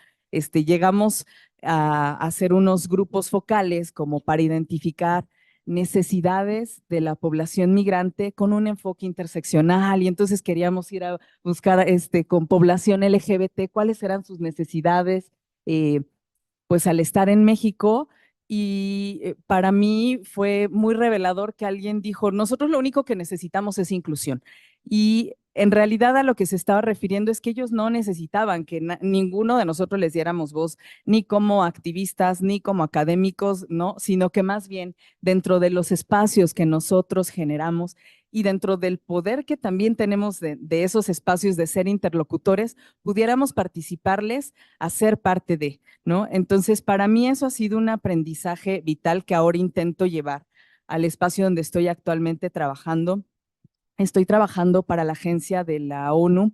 Llegamos a hacer unos grupos focales como para identificar necesidades de la población migrante con un enfoque interseccional, y entonces queríamos ir a buscar con población LGBT cuáles eran sus necesidades, eh, pues al estar en México. Y para mí fue muy revelador que alguien dijo, nosotros lo único que necesitamos es inclusión. Y En realidad a lo que se estaba refiriendo es que ellos no necesitaban que ninguno de nosotros les diéramos voz, ni como activistas, ni como académicos, ¿no? Sino que más bien dentro de los espacios que nosotros generamos y dentro del poder que también tenemos de esos espacios de ser interlocutores, pudiéramos participarles a ser parte de, ¿no? Entonces, para mí eso ha sido un aprendizaje vital que ahora intento llevar al espacio donde estoy actualmente trabajando. Estoy trabajando para la Agencia de la ONU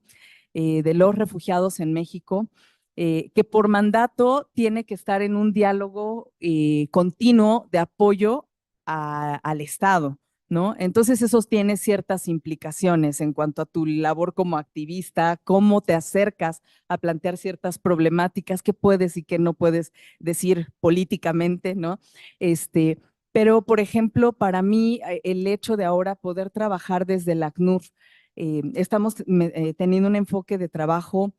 de los Refugiados en México, que por mandato tiene que estar en un diálogo continuo de apoyo al Estado, ¿no? Entonces eso tiene ciertas implicaciones en cuanto a tu labor como activista, cómo te acercas a plantear ciertas problemáticas, qué puedes y qué no puedes decir políticamente, ¿no? Pero, por ejemplo, para mí, el hecho de ahora poder trabajar desde el ACNUR, estamos teniendo un enfoque de trabajo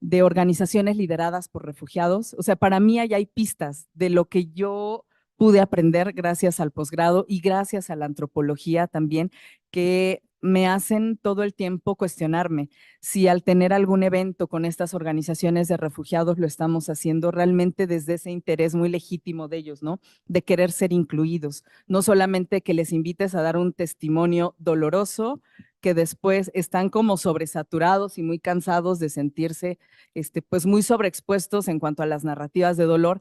de organizaciones lideradas por refugiados. O sea, para mí ahí hay pistas de lo que yo pude aprender gracias al posgrado y gracias a la antropología también, que me hacen todo el tiempo cuestionarme si al tener algún evento con estas organizaciones de refugiados lo estamos haciendo realmente desde ese interés muy legítimo de ellos, ¿no? De querer ser incluidos, no solamente que les invites a dar un testimonio doloroso, que después están como sobresaturados y muy cansados de sentirse pues muy sobreexpuestos en cuanto a las narrativas de dolor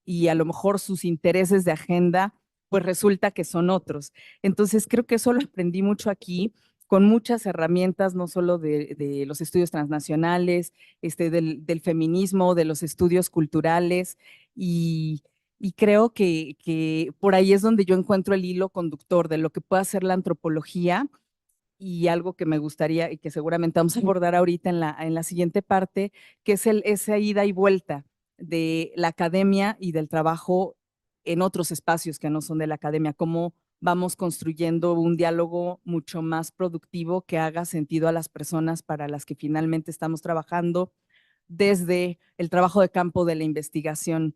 y a lo mejor sus intereses de agenda pues resulta que son otros. Entonces creo que eso lo aprendí mucho aquí con muchas herramientas, no solo de los estudios transnacionales, del feminismo, de los estudios culturales y creo que por ahí es donde yo encuentro el hilo conductor de lo que puede hacer la antropología y algo que me gustaría y que seguramente vamos a abordar ahorita en la siguiente parte, que es esa ida y vuelta de la academia y del trabajo en otros espacios que no son de la academia, cómo vamos construyendo un diálogo mucho más productivo que haga sentido a las personas para las que finalmente estamos trabajando, desde el trabajo de campo de la investigación,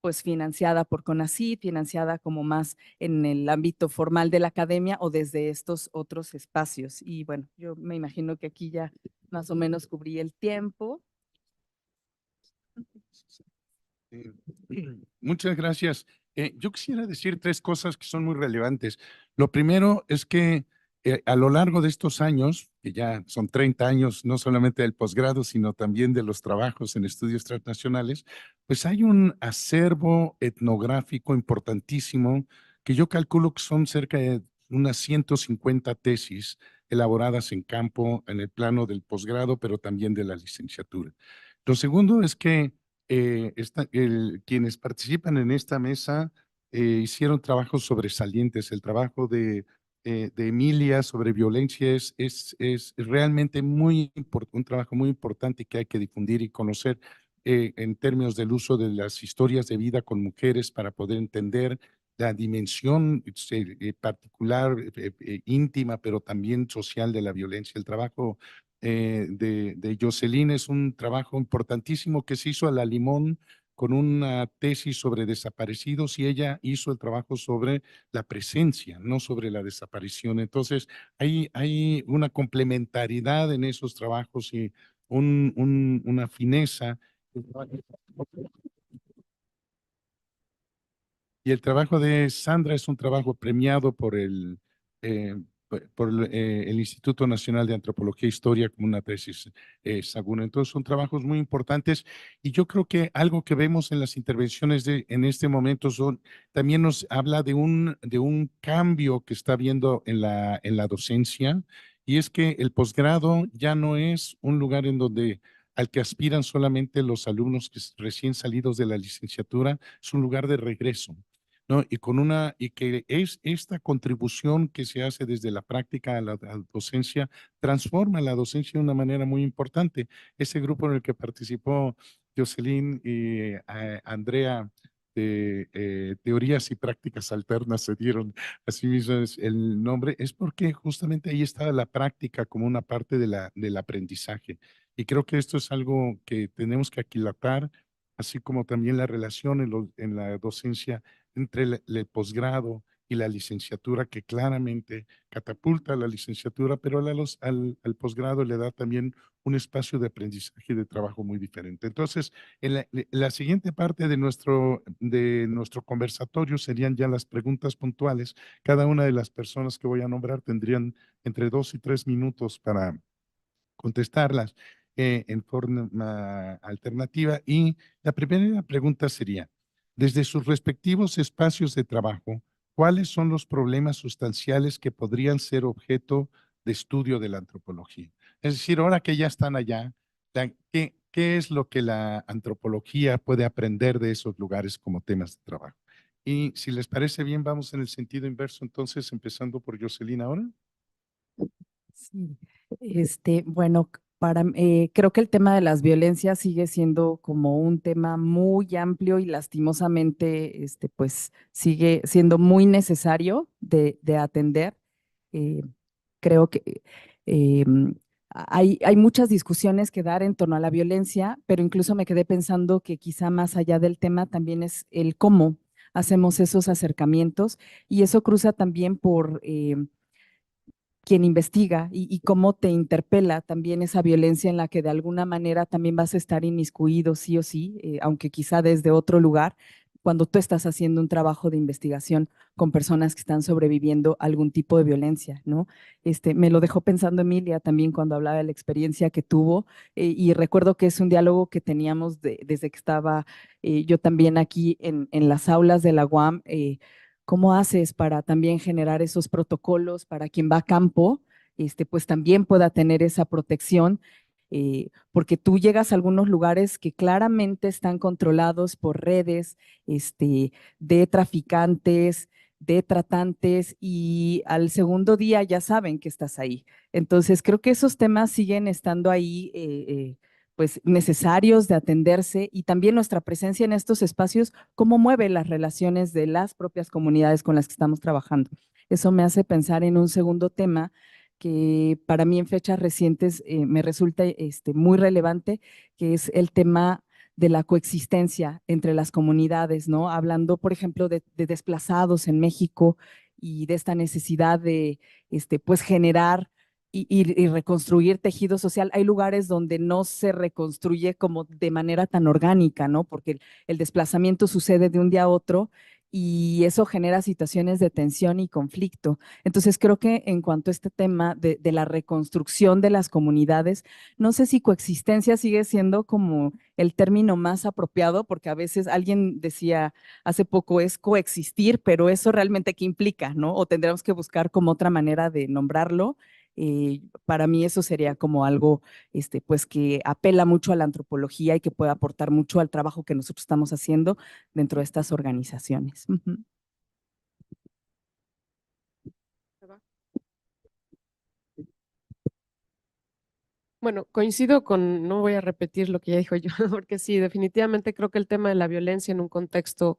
pues financiada por CONACYT, financiada como más en el ámbito formal de la academia o desde estos otros espacios. Y bueno, yo me imagino que aquí ya más o menos cubrí el tiempo. Muchas gracias. Yo quisiera decir tres cosas que son muy relevantes. Lo primero es que a lo largo de estos años, que ya son 30 años, no solamente del posgrado, sino también de los trabajos en estudios transnacionales, pues hay un acervo etnográfico importantísimo que yo calculo que son cerca de unas 150 tesis elaboradas en campo, en el plano del posgrado, pero también de la licenciatura. Lo segundo es que quienes participan en esta mesa hicieron trabajos sobresalientes. El trabajo de Emilia sobre violencia es realmente un trabajo muy importante que hay que difundir y conocer en términos del uso de las historias de vida con mujeres para poder entender la dimensión particular, íntima, pero también social de la violencia. El trabajo de Jocelyn es un trabajo importantísimo que se hizo a la limón con una tesis sobre desaparecidos y ella hizo el trabajo sobre la presencia, no sobre la desaparición. Entonces, hay una complementariedad en esos trabajos y una fineza. Y el trabajo de Sandra es un trabajo premiado por el Instituto Nacional de Antropología e Historia como una tesis Saguna. Entonces son trabajos muy importantes y yo creo que algo que vemos en las intervenciones en este momento también nos habla de un cambio que está habiendo en la docencia y es que el posgrado ya no es un lugar en donde al que aspiran solamente los alumnos recién salidos de la licenciatura, es un lugar de regreso. ¿No? Y que es esta contribución que se hace desde la práctica a la docencia, transforma la docencia de una manera muy importante. Ese grupo en el que participó Jocelyn y Andrea de Teorías y Prácticas Alternas se dieron así mismo el nombre, es porque justamente ahí está la práctica como una parte del aprendizaje. Y creo que esto es algo que tenemos que aquilatar, así como también la relación en la docencia entre el posgrado y la licenciatura, que claramente catapulta a la licenciatura, pero al posgrado le da también un espacio de aprendizaje y de trabajo muy diferente. Entonces, en la siguiente parte de nuestro conversatorio serían ya las preguntas puntuales. Cada una de las personas que voy a nombrar tendrían entre 2 y 3 minutos para contestarlas en forma alternativa. Y la primera pregunta sería, desde sus respectivos espacios de trabajo, ¿cuáles son los problemas sustanciales que podrían ser objeto de estudio de la antropología? Es decir, ahora que ya están allá, ¿qué es lo que la antropología puede aprender de esos lugares como temas de trabajo? Y si les parece bien, vamos en el sentido inverso, entonces, empezando por Jocelyn ahora. Sí, bueno, creo que el tema de las violencias sigue siendo como un tema muy amplio y lastimosamente, pues sigue siendo muy necesario de atender. Eh, Creo que hay muchas discusiones que dar en torno a la violencia, pero incluso me quedé pensando que quizá más allá del tema también es el cómo hacemos esos acercamientos y eso cruza también por quien investiga y cómo te interpela también esa violencia en la que de alguna manera también vas a estar inmiscuido sí o sí, aunque quizá desde otro lugar, cuando tú estás haciendo un trabajo de investigación con personas que están sobreviviendo a algún tipo de violencia, ¿no? Me lo dejó pensando Emilia también cuando hablaba de la experiencia que tuvo y recuerdo que es un diálogo que teníamos desde que estaba yo también aquí en las aulas de la UAM. ¿Cómo haces para también generar esos protocolos para quien va a campo, pues también pueda tener esa protección? Porque tú llegas a algunos lugares que claramente están controlados por redes, de traficantes, de tratantes, y al segundo día ya saben que estás ahí. Entonces, creo que esos temas siguen estando ahí, pues necesarios de atenderse, y también nuestra presencia en estos espacios, cómo mueve las relaciones de las propias comunidades con las que estamos trabajando. Eso me hace pensar en un segundo tema que para mí en fechas recientes me resulta muy relevante, que es el tema de la coexistencia entre las comunidades, ¿no? Hablando, por ejemplo, de desplazados en México y de esta necesidad de, pues, generar y reconstruir tejido social. Hay lugares donde no se reconstruye como de manera tan orgánica, ¿no? Porque el desplazamiento sucede de un día a otro y eso genera situaciones de tensión y conflicto. Entonces, creo que en cuanto a este tema de la reconstrucción de las comunidades, no sé si coexistencia sigue siendo como el término más apropiado, porque a veces alguien decía hace poco es coexistir, pero eso realmente qué implica, ¿no? O tendremos que buscar como otra manera de nombrarlo. Para mí eso sería como algo, pues que apela mucho a la antropología y que puede aportar mucho al trabajo que nosotros estamos haciendo dentro de estas organizaciones. Ujú. Bueno, coincido con, no voy a repetir lo que ya dijo yo, porque sí, definitivamente creo que el tema de la violencia en un contexto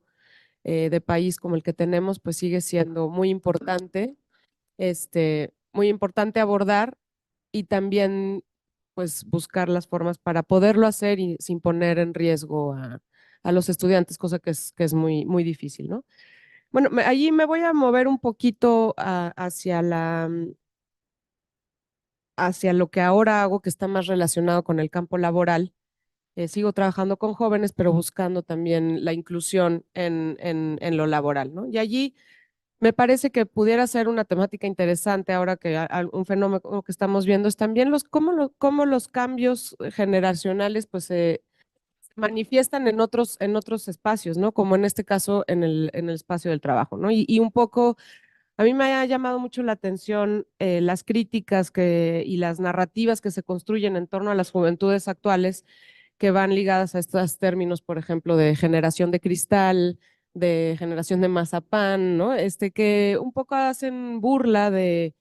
de país como el que tenemos, pues sigue siendo muy importante abordar y también pues buscar las formas para poderlo hacer y sin poner en riesgo a los estudiantes, cosa que es muy, muy difícil, ¿no? Bueno, allí me voy a mover un poquito hacia lo que ahora hago, que está más relacionado con el campo laboral. Sigo trabajando con jóvenes, pero buscando también la inclusión en lo laboral, ¿no? Y allí me parece que pudiera ser una temática interesante ahora que un fenómeno que estamos viendo es también cómo los cambios generacionales pues se manifiestan en otros espacios, ¿no? Como en este caso en el espacio del trabajo, ¿no? Y un poco, a mí me ha llamado mucho la atención las críticas y las narrativas que se construyen en torno a las juventudes actuales que van ligadas a estos términos, por ejemplo, de generación de cristal, de generación de mazapán, ¿no? Que un poco hacen burla de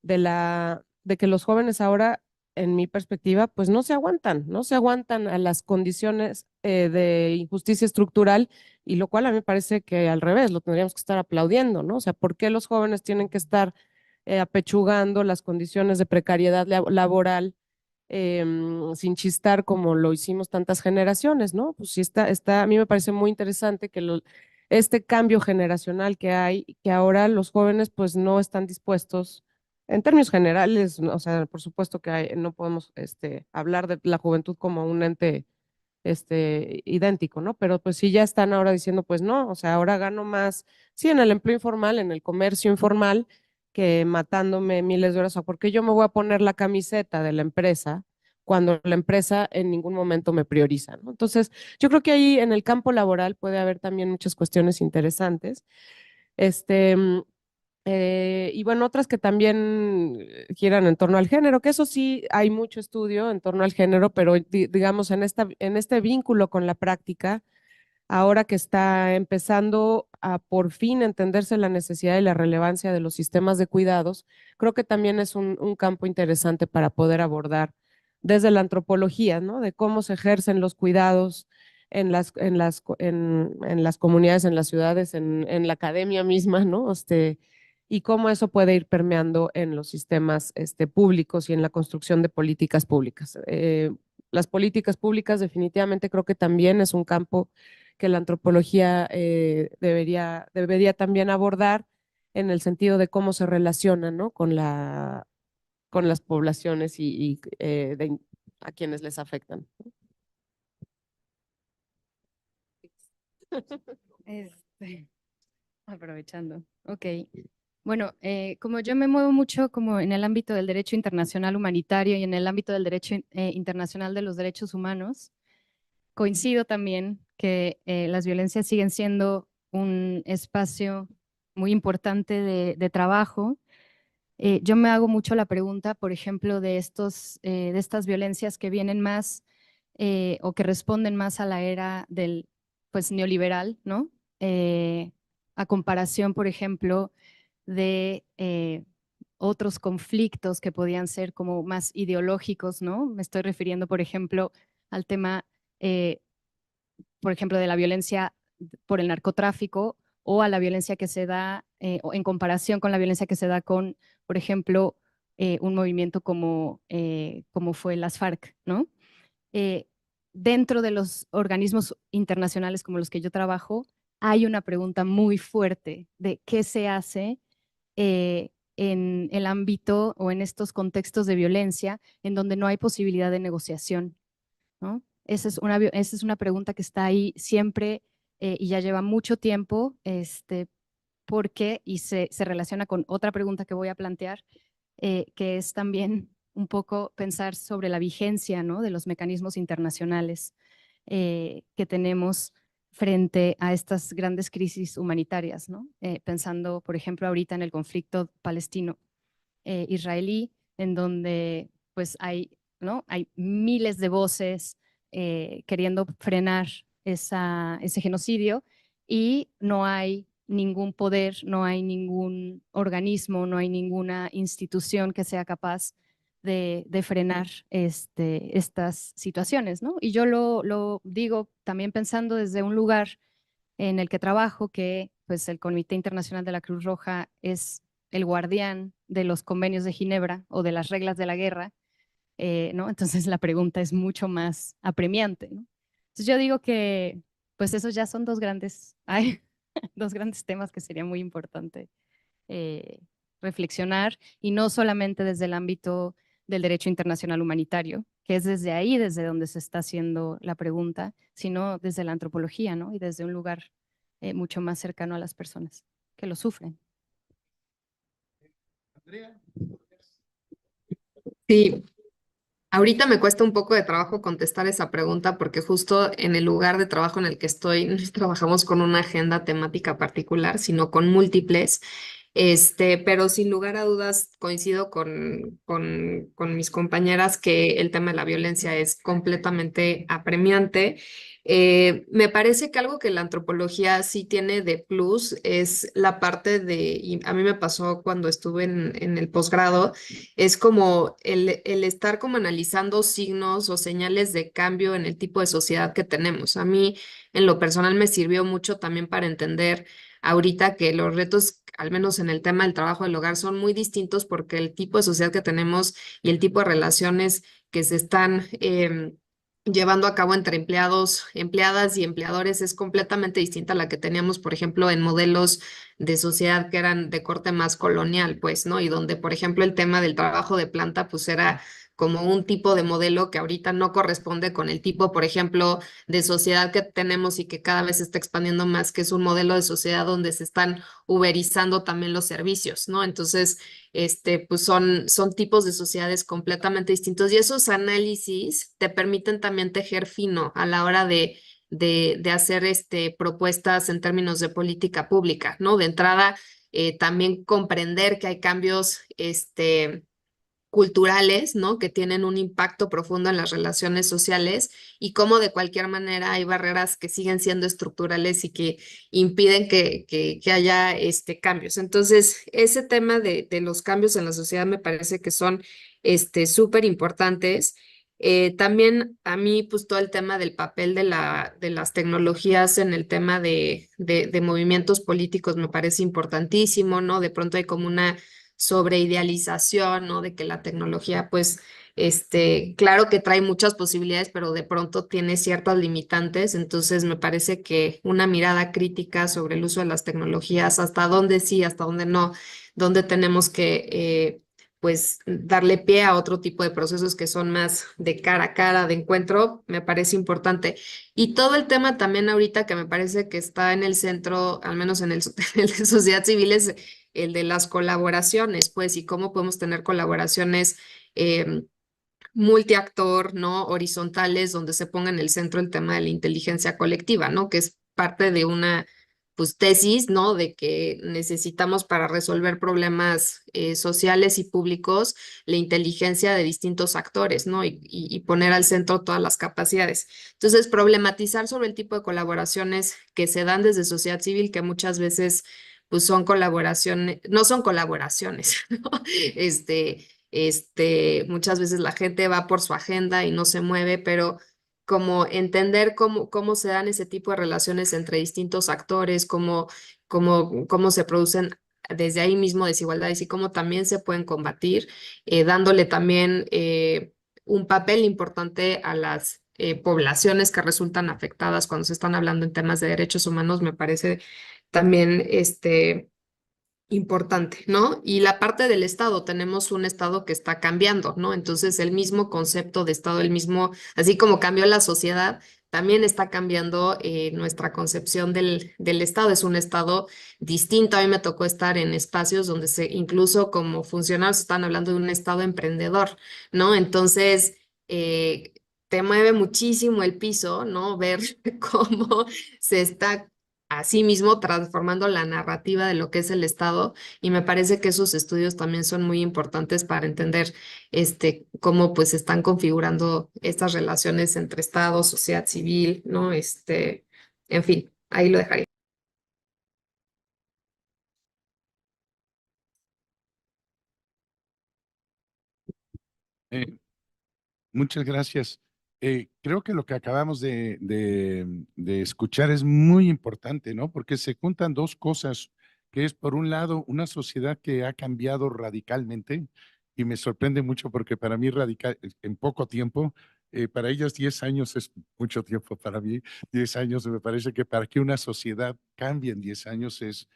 que los jóvenes ahora, en mi perspectiva, pues no se aguantan a las condiciones de injusticia estructural, y lo cual a mí me parece que al revés, lo tendríamos que estar aplaudiendo, ¿no? O sea, ¿por qué los jóvenes tienen que estar apechugando las condiciones de precariedad laboral sin chistar como lo hicimos tantas generaciones, ¿no? Pues sí a mí me parece muy interesante este cambio generacional que hay, que ahora los jóvenes pues no están dispuestos, en términos generales, o sea, por supuesto que no podemos hablar de la juventud como un ente idéntico, ¿no? Pero pues sí ya están ahora diciendo, pues no, o sea, ahora gano más, sí, en el empleo informal, en el comercio informal, que matándome miles de horas, o porque yo me voy a poner la camiseta de la empresa cuando la empresa en ningún momento me prioriza, ¿no? Entonces, yo creo que ahí en el campo laboral puede haber también muchas cuestiones interesantes. Este, y bueno, otras que también giran en torno al género, que eso sí hay mucho estudio en torno al género, pero digamos en este vínculo con la práctica, ahora que está empezando a por fin entenderse la necesidad y la relevancia de los sistemas de cuidados, creo que también es un campo interesante para poder abordar desde la antropología, ¿no? De cómo se ejercen los cuidados en las comunidades, en las ciudades, en la academia misma, ¿no? Y cómo eso puede ir permeando en los sistemas públicos y en la construcción de políticas públicas. Las políticas públicas definitivamente creo que también es un campo que la antropología debería también abordar en el sentido de cómo se relaciona, ¿no? con las poblaciones a quienes les afectan. Aprovechando. Ok. Bueno, como yo me muevo mucho como en el ámbito del derecho internacional humanitario y en el ámbito del derecho internacional de los derechos humanos, coincido también que las violencias siguen siendo un espacio muy importante de trabajo. Yo me hago mucho la pregunta, por ejemplo, de estas violencias que vienen más o que responden más a la era del pues, neoliberal, ¿no? A comparación, por ejemplo, de otros conflictos que podían ser como más ideológicos, ¿no? Me estoy refiriendo, por ejemplo, al tema, por ejemplo, de la violencia por el narcotráfico o a la violencia que se da, o en comparación con la violencia que se da con, por ejemplo, un movimiento como fue las FARC, ¿no? Dentro de los organismos internacionales como los que yo trabajo, hay una pregunta muy fuerte de qué se hace en el ámbito o en estos contextos de violencia en donde no hay posibilidad de negociación, ¿no? Esa es una pregunta que está ahí siempre y ya lleva mucho tiempo, porque, y se relaciona con otra pregunta que voy a plantear, que es también un poco pensar sobre la vigencia, ¿no? De los mecanismos internacionales que tenemos frente a estas grandes crisis humanitarias, ¿no? Pensando, por ejemplo, ahorita en el conflicto palestino-israelí, en donde pues ¿no? Hay miles de voces queriendo frenar ese genocidio y no hay ningún poder, no hay ningún organismo, no hay ninguna institución que sea capaz de frenar estas situaciones, ¿no? Y yo lo digo también pensando desde un lugar en el que trabajo, que pues el Comité Internacional de la Cruz Roja es el guardián de los convenios de Ginebra o de las reglas de la guerra, ¿no? Entonces la pregunta es mucho más apremiante, ¿no? Entonces yo digo que pues esos ya son dos grandes temas que sería muy importante eh, reflexionar y no solamente desde el ámbito del derecho internacional humanitario, que es desde ahí, desde donde se está haciendo la pregunta, sino desde la antropología, ¿no? Y desde un lugar mucho más cercano a las personas que lo sufren. Sí, ahorita me cuesta un poco de trabajo contestar esa pregunta porque justo en el lugar de trabajo en el que estoy no trabajamos con una agenda temática particular, sino con múltiples. Pero sin lugar a dudas coincido con mis compañeras que el tema de la violencia es completamente apremiante. Me parece que algo que la antropología sí tiene de plus es la parte y a mí me pasó cuando estuve en el posgrado, es como el estar como analizando signos o señales de cambio en el tipo de sociedad que tenemos. A mí en lo personal me sirvió mucho también para entender ahorita que los retos, al menos en el tema del trabajo del hogar, son muy distintos porque el tipo de sociedad que tenemos y el tipo de relaciones que se están llevando a cabo entre empleados, empleadas y empleadores es completamente distinta a la que teníamos, por ejemplo, en modelos de sociedad que eran de corte más colonial, pues, ¿no? Y donde, por ejemplo, el tema del trabajo de planta, pues era como un tipo de modelo que ahorita no corresponde con el tipo, por ejemplo, de sociedad que tenemos y que cada vez se está expandiendo más, que es un modelo de sociedad donde se están uberizando también los servicios, ¿no? Entonces, pues son tipos de sociedades completamente distintos y esos análisis te permiten también tejer fino a la hora de hacer propuestas en términos de política pública, ¿no? De entrada, también comprender que hay cambios, culturales, ¿no? Que tienen un impacto profundo en las relaciones sociales y cómo de cualquier manera hay barreras que siguen siendo estructurales y que impiden que haya cambios. Entonces, ese tema de los cambios en la sociedad me parece que son súper importantes. También a mí, pues todo el tema del papel de las tecnologías en el tema de movimientos políticos me parece importantísimo, ¿no? De pronto hay como una sobreidealización, ¿no? De que la tecnología, pues, claro que trae muchas posibilidades, pero de pronto tiene ciertas limitantes. Entonces, me parece que una mirada crítica sobre el uso de las tecnologías, hasta dónde sí, hasta dónde no, dónde tenemos que, pues, darle pie a otro tipo de procesos que son más de cara a cara, de encuentro, me parece importante. Y todo el tema también ahorita que me parece que está en el centro, al menos en el de sociedad civil, es el de las colaboraciones, pues, y cómo podemos tener colaboraciones multiactor, ¿no? Horizontales, donde se ponga en el centro el tema de la inteligencia colectiva, ¿no? Que es parte de una, pues, tesis, ¿no? De que necesitamos para resolver problemas sociales y públicos la inteligencia de distintos actores, ¿no? Y poner al centro todas las capacidades. Entonces, problematizar sobre el tipo de colaboraciones que se dan desde sociedad civil, que muchas veces pues son colaboraciones, no son colaboraciones, ¿no? Muchas veces la gente va por su agenda y no se mueve, pero como entender cómo se dan ese tipo de relaciones entre distintos actores, cómo se producen desde ahí mismo desigualdades y cómo también se pueden combatir, dándole también un papel importante a las poblaciones que resultan afectadas cuando se están hablando en temas de derechos humanos, me parece también importante, ¿no? Y la parte del Estado, tenemos un Estado que está cambiando, ¿no? Entonces el mismo concepto de Estado, el mismo, así como cambió la sociedad, también está cambiando nuestra concepción del Estado. Es un Estado distinto. A mí me tocó estar en espacios donde incluso como funcionarios están hablando de un Estado emprendedor, ¿no? Entonces, te mueve muchísimo el piso, ¿no? Ver cómo se está así mismo transformando la narrativa de lo que es el Estado y me parece que esos estudios también son muy importantes para entender cómo pues están configurando estas relaciones entre Estado, sociedad civil, ¿no? En fin, ahí lo dejaría. Eh, Muchas gracias. Creo que lo que acabamos de escuchar es muy importante, ¿no? Porque se juntan dos cosas, que es por un lado una sociedad que ha cambiado radicalmente y me sorprende mucho porque para mí radical, en poco tiempo, para ellos 10 años es mucho tiempo, para mí 10 años me parece que para que una sociedad cambie en 10 años es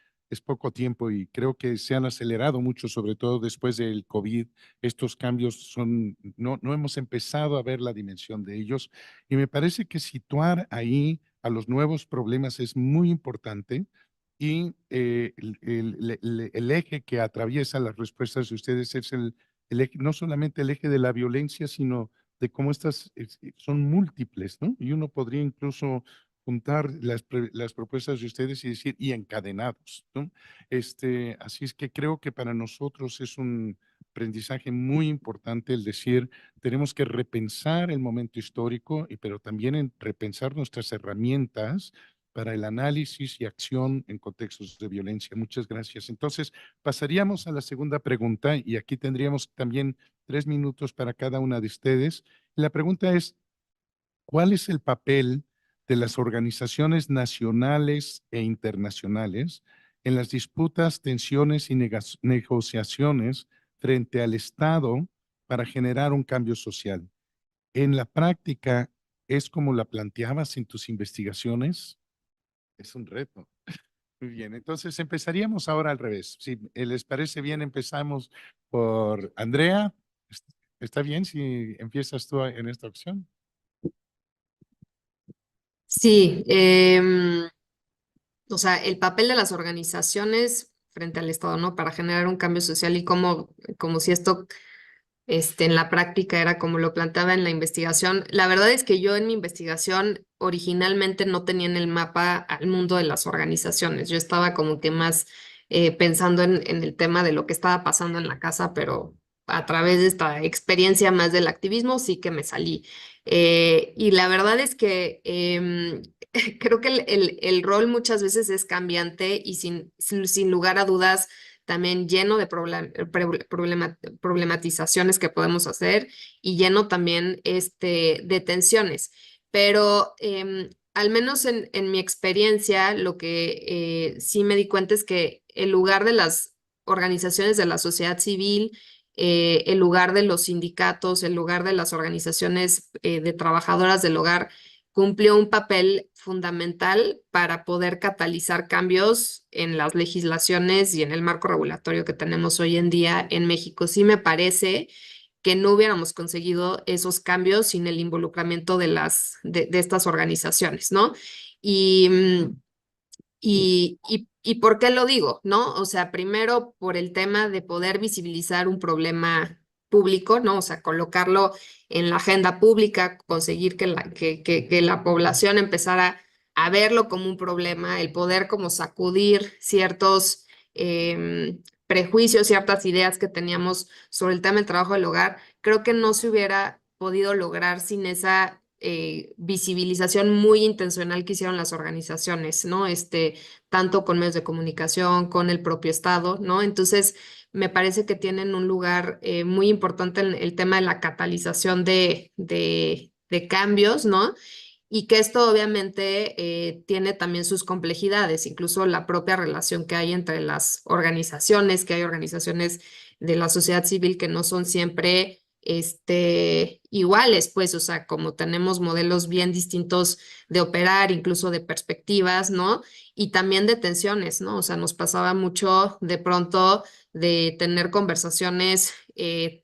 poco tiempo y creo que se han acelerado mucho, sobre todo después del COVID. Estos cambios son, no hemos empezado a ver la dimensión de ellos y me parece que situar ahí a los nuevos problemas es muy importante y el eje que atraviesa las respuestas de ustedes es el eje, no solamente el eje de la violencia, sino de cómo estas son múltiples, ¿no? Y uno podría incluso juntar las propuestas de ustedes y decir, y encadenados, ¿no? Así es que creo que para nosotros es un aprendizaje muy importante el decir, tenemos que repensar el momento histórico, pero también repensar nuestras herramientas para el análisis y acción en contextos de violencia. Muchas gracias. Entonces, pasaríamos a la segunda pregunta y aquí tendríamos también 3 minutos para cada una de ustedes. La pregunta es, ¿cuál es el papel de las organizaciones nacionales e internacionales en las disputas, tensiones y negociaciones frente al Estado para generar un cambio social? En la práctica, ¿Es como la planteabas en tus investigaciones? Es un reto. Muy bien, entonces empezaríamos ahora al revés. Si les parece bien, empezamos por Andrea. ¿Está bien si empiezas tú en esta opción? Sí, o sea, el papel de las organizaciones frente al Estado, ¿no? Para generar un cambio social y como si esto en la práctica era como lo planteaba en la investigación. La verdad es que yo en mi investigación originalmente no tenía en el mapa al mundo de las organizaciones. Yo estaba como que más pensando en el tema de lo que estaba pasando en la casa, pero a través de esta experiencia más del activismo sí que me salí. Y la verdad es que creo que el rol muchas veces es cambiante y sin lugar a dudas también lleno de problematizaciones que podemos hacer y lleno también de tensiones. Pero al menos en mi experiencia, lo que sí me di cuenta es que el lugar de las organizaciones de la sociedad civil, el lugar de los sindicatos, el lugar de las organizaciones de trabajadoras del hogar, cumplió un papel fundamental para poder catalizar cambios en las legislaciones y en el marco regulatorio que tenemos hoy en día en México. Sí me parece que no hubiéramos conseguido esos cambios sin el involucramiento de estas organizaciones, ¿no? Y, ¿y por qué lo digo? ¿No? O sea, primero por el tema de poder visibilizar un problema público, ¿no? O sea, colocarlo en la agenda pública, conseguir que la población empezara a verlo como un problema, el poder como sacudir ciertos prejuicios, ciertas ideas que teníamos sobre el tema del trabajo del hogar, creo que no se hubiera podido lograr sin esa visibilización muy intencional que hicieron las organizaciones, ¿no? Tanto con medios de comunicación, con el propio Estado, ¿no? Entonces, me parece que tienen un lugar muy importante en el tema de la catalización de cambios, ¿no? Y que esto obviamente tiene también sus complejidades, incluso la propia relación que hay entre las organizaciones, que hay organizaciones de la sociedad civil que no son siempre iguales, pues, o sea, como tenemos modelos bien distintos de operar, incluso de perspectivas, ¿no? Y también de tensiones, ¿no? O sea, nos pasaba mucho de pronto de tener conversaciones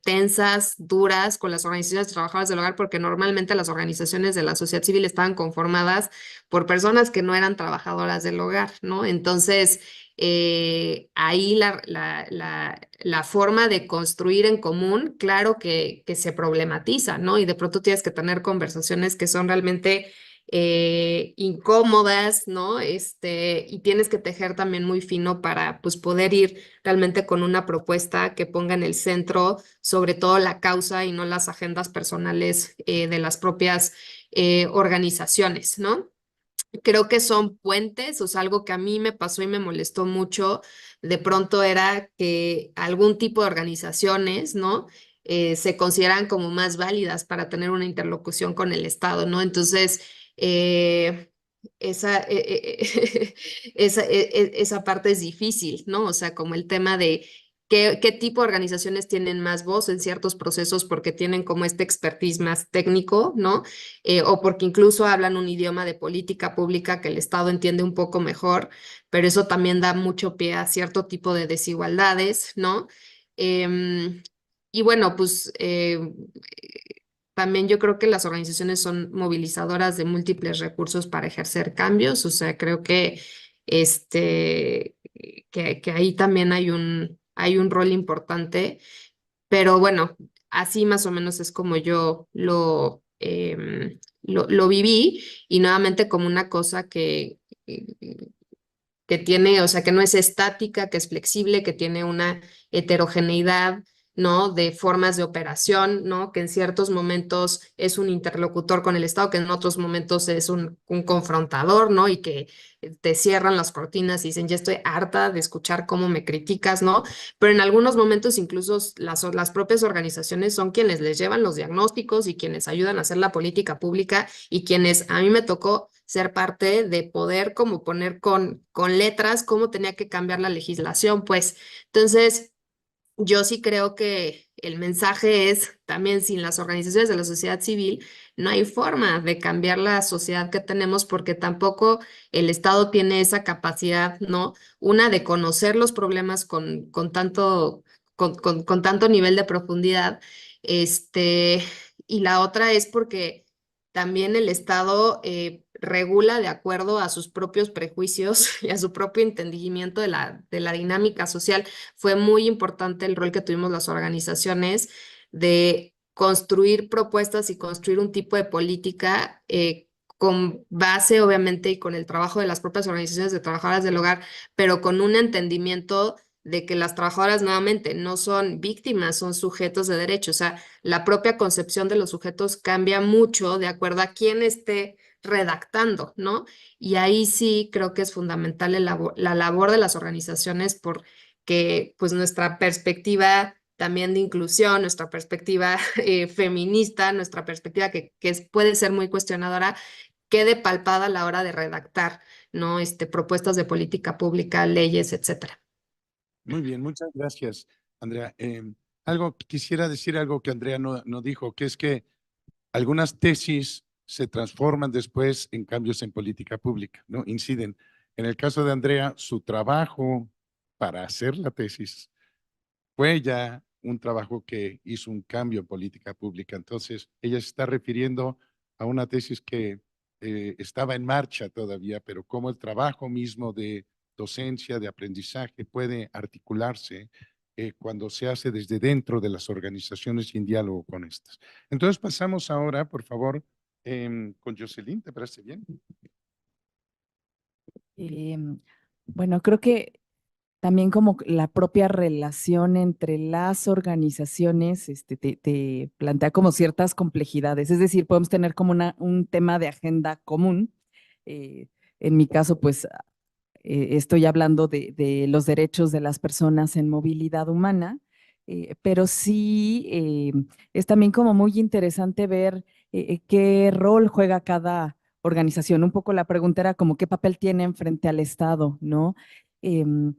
tensas, duras con las organizaciones de trabajadores del hogar, porque normalmente las organizaciones de la sociedad civil estaban conformadas por personas que no eran trabajadoras del hogar, ¿no? Entonces, ahí la forma de construir en común, claro que se problematiza, ¿no? Y de pronto tienes que tener conversaciones que son realmente incómodas, ¿no? Y tienes que tejer también muy fino para, pues, poder ir realmente con una propuesta que ponga en el centro sobre todo la causa y no las agendas personales de las propias organizaciones, ¿no? Creo que son puentes, o sea, algo que a mí me pasó y me molestó mucho, de pronto era que algún tipo de organizaciones, ¿no? Se consideran como más válidas para tener una interlocución con el Estado, ¿no? Entonces, esa, esa parte es difícil, ¿no? O sea, como el tema de qué tipo de organizaciones tienen más voz en ciertos procesos porque tienen como este expertise más técnico, ¿no? O porque incluso hablan un idioma de política pública que el Estado entiende un poco mejor, pero eso también da mucho pie a cierto tipo de desigualdades, ¿no? Y bueno, pues también yo creo que las organizaciones son movilizadoras de múltiples recursos para ejercer cambios, o sea, creo que, que ahí también hay un rol importante, pero bueno, así más o menos es como yo lo viví y nuevamente como una cosa que tiene, o sea, que no es estática, que es flexible, que tiene una heterogeneidad, ¿no? De formas de operación, ¿no? Que en ciertos momentos es un interlocutor con el Estado, que en otros momentos es un confrontador, ¿no? Y que te cierran las cortinas y dicen, ya estoy harta de escuchar cómo me criticas, ¿no? Pero en algunos momentos incluso las propias organizaciones son quienes les llevan los diagnósticos y quienes ayudan a hacer la política pública y quienes a mí me tocó ser parte de poder como poner con letras cómo tenía que cambiar la legislación, pues. Entonces, yo sí creo que el mensaje es también sin las organizaciones de la sociedad civil, no hay forma de cambiar la sociedad que tenemos porque tampoco el Estado tiene esa capacidad, ¿no? Una de conocer los problemas con tanto nivel de profundidad, y la otra es porque también el Estado regula de acuerdo a sus propios prejuicios y a su propio entendimiento de la dinámica social. Fue muy importante el rol que tuvimos las organizaciones de construir propuestas y construir un tipo de política con base, obviamente, y con el trabajo de las propias organizaciones de trabajadoras del hogar, pero con un entendimiento de que las trabajadoras nuevamente no son víctimas, son sujetos de derecho. O sea, la propia concepción de los sujetos cambia mucho de acuerdo a quién esté redactando, ¿no? Y ahí sí creo que es fundamental la labor de las organizaciones porque pues nuestra perspectiva también de inclusión, nuestra perspectiva feminista, nuestra perspectiva puede ser muy cuestionadora, quede palpada a la hora de redactar, ¿no? Propuestas de política pública, leyes, etcétera. Muy bien, muchas gracias, Andrea. Quisiera decir algo que Andrea no dijo, que es que algunas tesis se transforman después en cambios en política pública, ¿no? Inciden. En el caso de Andrea, su trabajo para hacer la tesis fue ya un trabajo que hizo un cambio en política pública. Entonces, ella se está refiriendo a una tesis que estaba en marcha todavía, pero como el trabajo mismo de docencia, de aprendizaje, puede articularse cuando se hace desde dentro de las organizaciones y en diálogo con estas. Entonces, pasamos ahora, por favor, con Jocelyn, ¿te parece bien? Bueno, creo que también como la propia relación entre las organizaciones te plantea como ciertas complejidades. Es decir, podemos tener como un tema de agenda común. En mi caso, pues estoy hablando de los derechos de las personas en movilidad humana, pero sí es también como muy interesante ver qué rol juega cada organización. Un poco la pregunta era como qué papel tienen frente al Estado, ¿no? Em,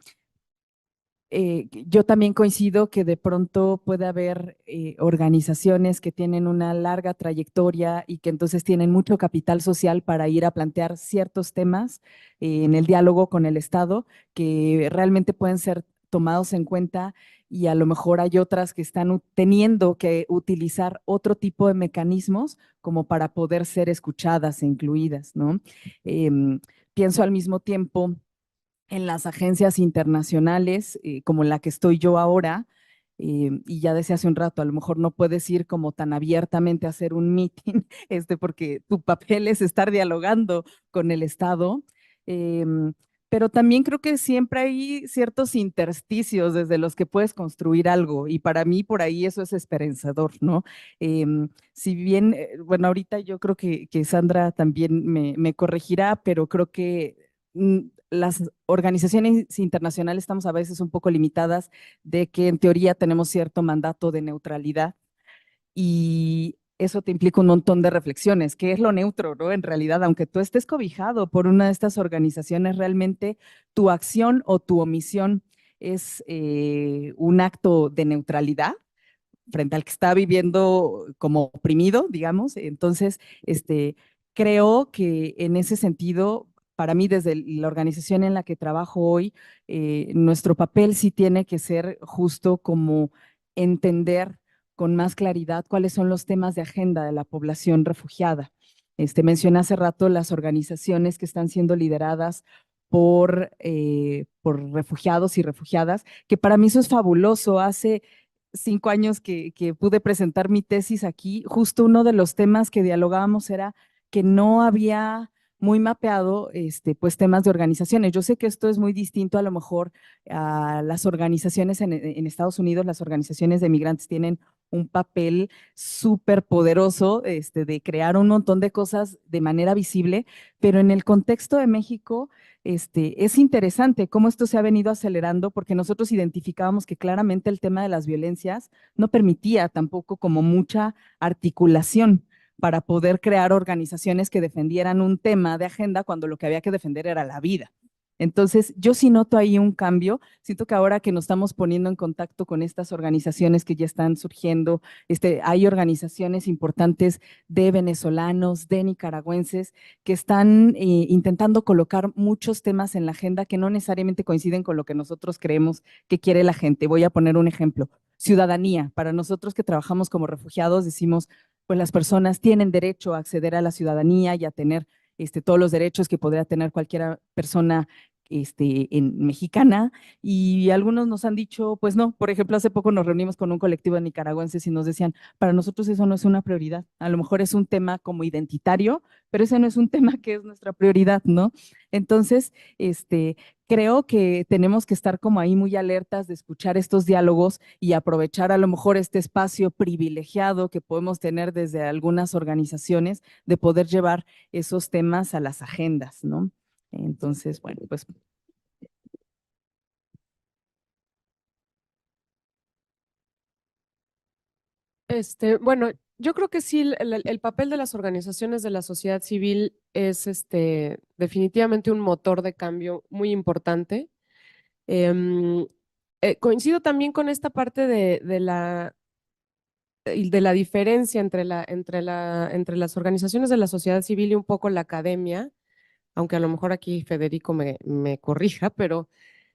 yo también coincido que de pronto puede haber organizaciones que tienen una larga trayectoria y que entonces tienen mucho capital social para ir a plantear ciertos temas en el diálogo con el Estado que realmente pueden ser tomados en cuenta y a lo mejor hay otras que están teniendo que utilizar otro tipo de mecanismos como para poder ser escuchadas e incluidas, ¿no? Pienso al mismo tiempo en las agencias internacionales, como la que estoy yo ahora, y ya decía hace un rato, a lo mejor no puedes ir como tan abiertamente a hacer un meeting, porque tu papel es estar dialogando con el Estado, pero también creo que siempre hay ciertos intersticios desde los que puedes construir algo, y para mí por ahí eso es esperanzador, ¿no? Si bien, bueno, ahorita yo creo que Sandra también me corregirá, pero creo que las organizaciones internacionales estamos a veces un poco limitadas de que en teoría tenemos cierto mandato de neutralidad y eso te implica un montón de reflexiones. ¿Qué es lo neutro, no? En realidad, aunque tú estés cobijado por una de estas organizaciones, realmente tu acción o tu omisión es un acto de neutralidad frente al que está viviendo como oprimido, digamos. Entonces, creo que en ese sentido, para mí, desde la organización en la que trabajo hoy, nuestro papel sí tiene que ser justo como entender con más claridad cuáles son los temas de agenda de la población refugiada. Mencioné hace rato las organizaciones que están siendo lideradas por refugiados y refugiadas, que para mí eso es fabuloso. Hace 5 años que pude presentar mi tesis aquí, justo uno de los temas que dialogábamos era que no había muy mapeado pues temas de organizaciones. Yo sé que esto es muy distinto a lo mejor a las organizaciones en Estados Unidos. Las organizaciones de migrantes tienen un papel súper poderoso de crear un montón de cosas de manera visible, pero en el contexto de México es interesante cómo esto se ha venido acelerando porque nosotros identificábamos que claramente el tema de las violencias no permitía tampoco como mucha articulación para poder crear organizaciones que defendieran un tema de agenda cuando lo que había que defender era la vida. Entonces, yo sí noto ahí un cambio. Siento que ahora que nos estamos poniendo en contacto con estas organizaciones que ya están surgiendo, hay organizaciones importantes de venezolanos, de nicaragüenses, que están intentando colocar muchos temas en la agenda que no necesariamente coinciden con lo que nosotros creemos que quiere la gente. Voy a poner un ejemplo. Ciudadanía. Para nosotros que trabajamos como refugiados, decimos, pues las personas tienen derecho a acceder a la ciudadanía y a tener todos los derechos que podría tener cualquier persona mexicana, y algunos nos han dicho, pues no. Por ejemplo, hace poco nos reunimos con un colectivo de nicaragüenses y nos decían, para nosotros eso no es una prioridad, a lo mejor es un tema como identitario, pero ese no es un tema que es nuestra prioridad, ¿no? Entonces, creo que tenemos que estar como ahí muy alertas de escuchar estos diálogos y aprovechar a lo mejor este espacio privilegiado que podemos tener desde algunas organizaciones de poder llevar esos temas a las agendas, ¿no? Entonces, bueno, pues Bueno, yo creo que sí, el papel de las organizaciones de la sociedad civil es definitivamente un motor de cambio muy importante. Em, Coincido también con esta parte de la diferencia entre las organizaciones de la sociedad civil y un poco la academia, aunque a lo mejor aquí Federico me corrija, pero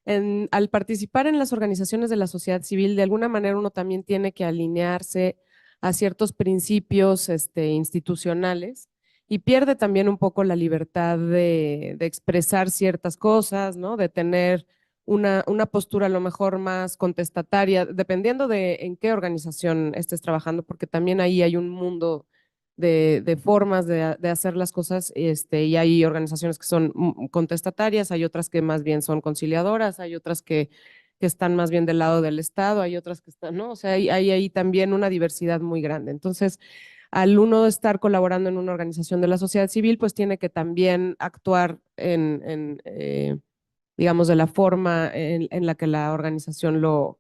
al participar en las organizaciones de la sociedad civil, de alguna manera uno también tiene que alinearse a ciertos principios institucionales, y pierde también un poco la libertad de expresar ciertas cosas, ¿no? De tener una postura a lo mejor más contestataria, dependiendo de en qué organización estés trabajando, porque también ahí hay un mundo de formas de hacer las cosas, y hay organizaciones que son contestatarias, hay otras que más bien son conciliadoras, hay otras que están más bien del lado del Estado, hay otras que están, ¿no? O sea, hay ahí también una diversidad muy grande. Entonces, al uno estar colaborando en una organización de la sociedad civil, pues tiene que también actuar digamos, de la forma en la que la organización lo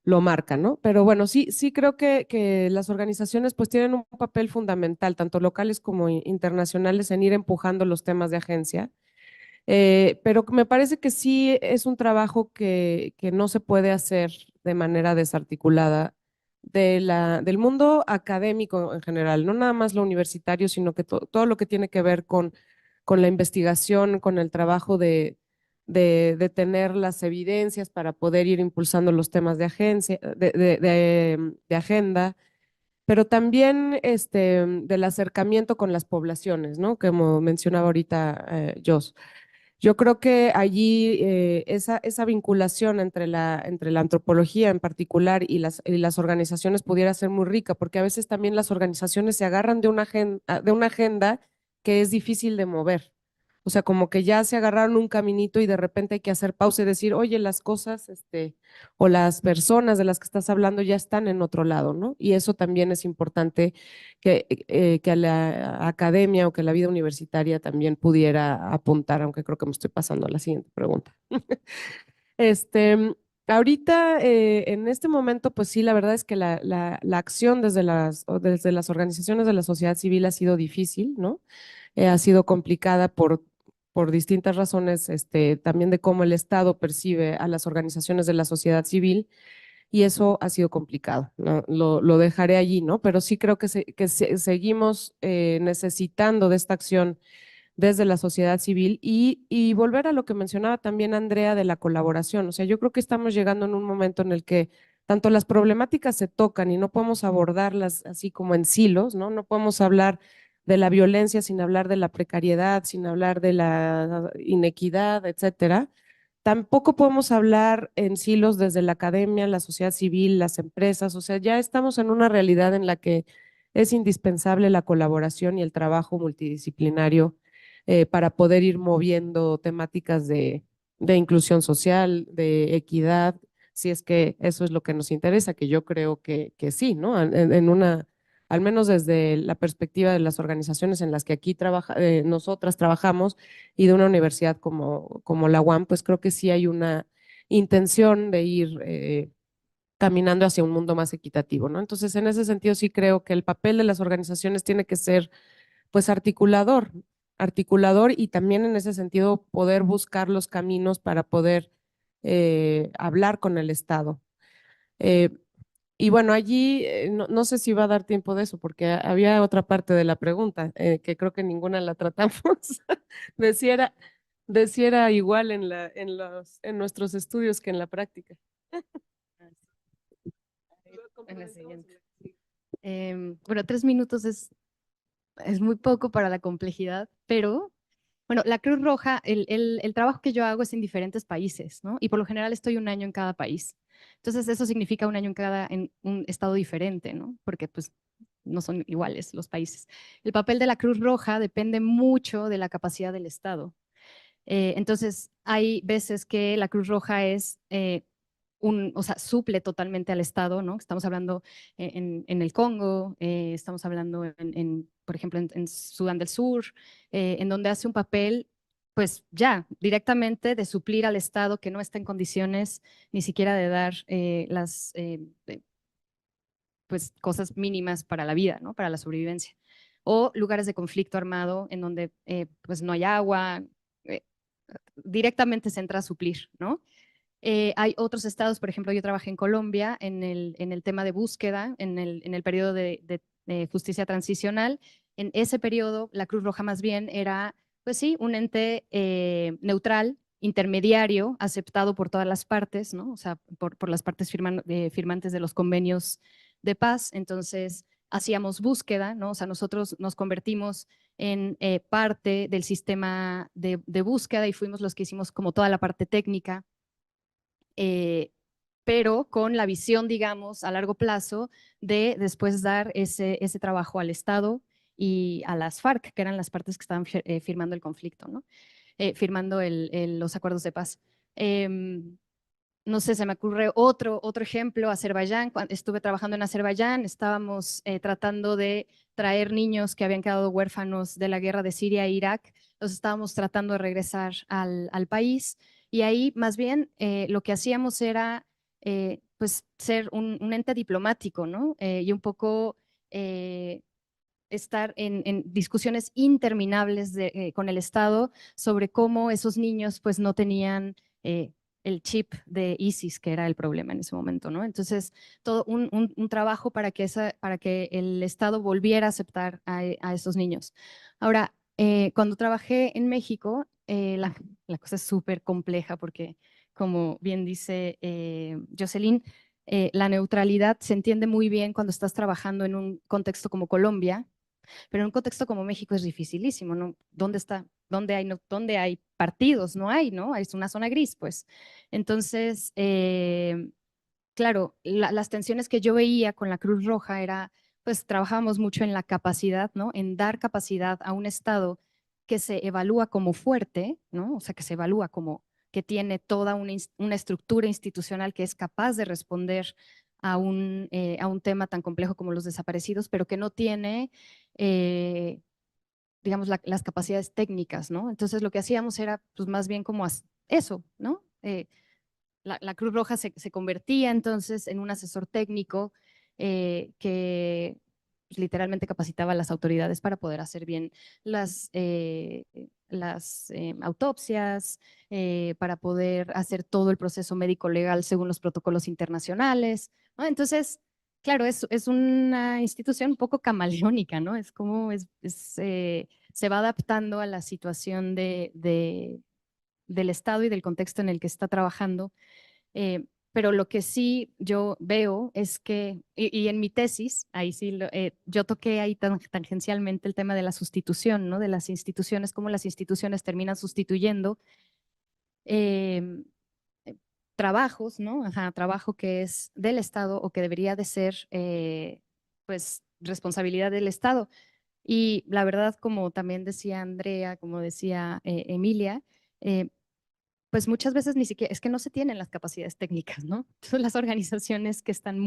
marca, ¿no? Pero bueno, sí creo que las organizaciones pues tienen un papel fundamental, tanto locales como internacionales, en ir empujando los temas de agencia. Pero me parece que sí es un trabajo que no se puede hacer de manera desarticulada del mundo académico en general, no nada más lo universitario, sino que todo lo que tiene que ver con la investigación, con el trabajo de tener las evidencias para poder ir impulsando los temas de agencia, de agenda, pero también del acercamiento con las poblaciones, ¿no? Como mencionaba ahorita Jos. Yo creo que allí esa vinculación entre la antropología en particular y las organizaciones pudiera ser muy rica, porque a veces también las organizaciones se agarran de una agenda que es difícil de mover. O sea, como que ya se agarraron un caminito y de repente hay que hacer pausa y decir, oye, las cosas, o las personas de las que estás hablando ya están en otro lado, ¿no? Y eso también es importante que la academia o que la vida universitaria también pudiera apuntar, aunque creo que me estoy pasando a la siguiente pregunta. Ahorita, en este momento, pues sí, la verdad es que la acción desde las organizaciones de la sociedad civil ha sido difícil, ¿no? Ha sido complicada por distintas razones, también de cómo el Estado percibe a las organizaciones de la sociedad civil, y eso ha sido complicado, ¿no? Lo dejaré allí, ¿no? Pero sí creo que seguimos necesitando de esta acción desde la sociedad civil, y volver a lo que mencionaba también Andrea de la colaboración. O sea, yo creo que estamos llegando en un momento en el que tanto las problemáticas se tocan y no podemos abordarlas así como en silos, ¿no? No podemos hablar de la violencia sin hablar de la precariedad, sin hablar de la inequidad, etcétera. Tampoco podemos hablar en silos desde la academia, la sociedad civil, las empresas. O sea, ya estamos en una realidad en la que es indispensable la colaboración y el trabajo multidisciplinario para poder ir moviendo temáticas de inclusión social, de equidad, si es que eso es lo que nos interesa, que yo creo que sí, ¿no? Al menos desde la perspectiva de las organizaciones en las que aquí nosotras trabajamos, y de una universidad como la UAM, pues creo que sí hay una intención de ir caminando hacia un mundo más equitativo, ¿no? Entonces, en ese sentido, sí creo que el papel de las organizaciones tiene que ser, pues, articulador, articulador y también en ese sentido poder buscar los caminos para poder hablar con el Estado. Y bueno, allí no sé si va a dar tiempo de eso, porque había otra parte de la pregunta que creo que ninguna la tratamos, de si era igual en nuestros estudios que en la práctica. En la siguiente. Bueno, 3 minutos es muy poco para la complejidad, pero bueno, la Cruz Roja, el trabajo que yo hago es en diferentes países, ¿no? Y por lo general estoy un año en cada país. Entonces eso significa un año en un estado diferente, ¿no? Porque pues no son iguales los países. El papel de la Cruz Roja depende mucho de la capacidad del Estado. Entonces hay veces que la Cruz Roja es o sea, suple totalmente al Estado, ¿no? Estamos hablando en el Congo, estamos hablando por ejemplo, en Sudán del Sur, en donde hace un papel, pues ya, directamente de suplir al Estado que no está en condiciones ni siquiera de dar las pues, cosas mínimas para la vida, ¿no? Para la sobrevivencia. O lugares de conflicto armado en donde pues no hay agua, directamente se entra a suplir, ¿no? Hay otros estados, por ejemplo, yo trabajé en Colombia en el tema de búsqueda, en el periodo de justicia transicional. En ese periodo, la Cruz Roja más bien era, pues sí, un ente neutral, intermediario, aceptado por todas las partes, ¿no? O sea, por las partes firmantes de los convenios de paz. Entonces, hacíamos búsqueda, ¿no? O sea, nosotros nos convertimos en parte del sistema de búsqueda y fuimos los que hicimos como toda la parte técnica. Pero con la visión, digamos, a largo plazo de después dar ese trabajo al Estado y a las FARC, que eran las partes que estaban firmando el conflicto, ¿no? Firmando los acuerdos de paz. No sé, se me ocurre otro ejemplo, Azerbaiyán. Cuando estuve trabajando en Azerbaiyán, estábamos tratando de traer niños que habían quedado huérfanos de la guerra de Siria e Irak, los estábamos tratando de regresar al país y ahí más bien lo que hacíamos era pues ser un ente diplomático, ¿no? Y un poco estar en discusiones interminables con el Estado sobre cómo esos niños pues no tenían el chip de ISIS, que era el problema en ese momento, ¿no? Entonces, todo un trabajo para que el Estado volviera a aceptar a esos niños. Ahora, cuando trabajé en México, la cosa es súper compleja porque, como bien dice Jocelyn, la neutralidad se entiende muy bien cuando estás trabajando en un contexto como Colombia, pero en un contexto como México es dificilísimo, ¿no? ¿Dónde está? ¿Dónde hay partidos? No hay, ¿no? Es una zona gris, pues. Entonces, claro, las tensiones que yo veía con la Cruz Roja era, pues trabajábamos mucho en la capacidad, ¿no? En dar capacidad a un Estado que se evalúa como fuerte, ¿no? O sea, que se evalúa como que tiene toda una estructura institucional que es capaz de responder a un tema tan complejo como los desaparecidos, pero que no tiene digamos, las capacidades técnicas, ¿no? Entonces lo que hacíamos era, pues más bien como eso, ¿no? La Cruz Roja se convertía entonces en un asesor técnico que pues, literalmente capacitaba a las autoridades para poder hacer bien las autopsias, para poder hacer todo el proceso médico legal según los protocolos internacionales, ¿no? Entonces, claro, es una institución un poco camaleónica, ¿no? Es como se va adaptando a la situación del Estado y del contexto en el que está trabajando. Pero lo que sí yo veo es que, y en mi tesis, ahí sí, yo toqué ahí tangencialmente el tema de la sustitución, ¿no? De las instituciones, cómo las instituciones terminan sustituyendo eh, trabajos, ¿no? Ajá, trabajo que es del Estado o que debería de ser, pues, responsabilidad del Estado. Y la verdad, como también decía Andrea, como decía Emilia, pues muchas veces ni siquiera, es que no se tienen las capacidades técnicas, ¿no? Son las organizaciones que están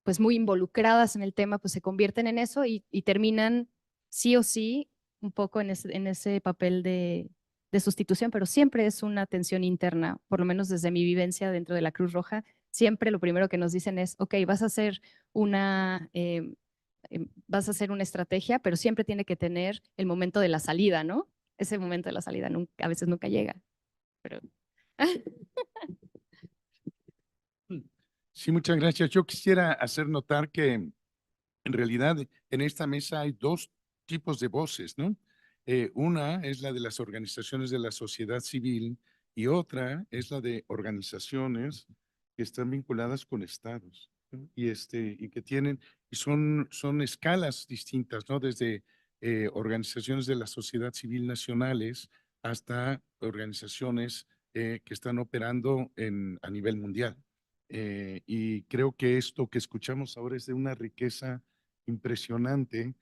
pues muy involucradas en el tema, pues se convierten en eso y terminan sí o sí un poco en ese papel de sustitución, pero siempre es una tensión interna, por lo menos desde mi vivencia dentro de la Cruz Roja, siempre lo primero que nos dicen es, ok, vas a hacer vas a hacer una estrategia, pero siempre tiene que tener el momento de la salida, ¿no? Ese momento de la salida a veces nunca llega, pero... Sí, muchas gracias. Yo quisiera hacer notar que en realidad en esta mesa hay dos tipos de voces, ¿no? Una es la de las organizaciones de la sociedad civil y otra es la de organizaciones que están vinculadas con estados, ¿no? Y que tienen, y son escalas distintas, ¿no? Desde organizaciones de la sociedad civil nacionales hasta organizaciones que están operando a nivel mundial. Y creo que esto que escuchamos ahora es de una riqueza impresionante.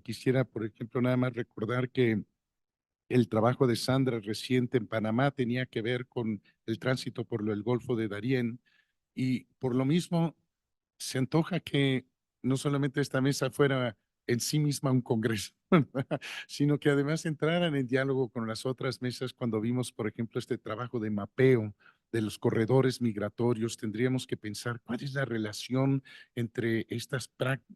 Quisiera, por ejemplo, nada más recordar que el trabajo de Sandra reciente en Panamá tenía que ver con el tránsito por el Golfo de Darién y por lo mismo se antoja que no solamente esta mesa fuera en sí misma un congreso, sino que además entraran en diálogo con las otras mesas cuando vimos, por ejemplo, este trabajo de mapeo de los corredores migratorios. Tendríamos que pensar cuál es la relación entre estas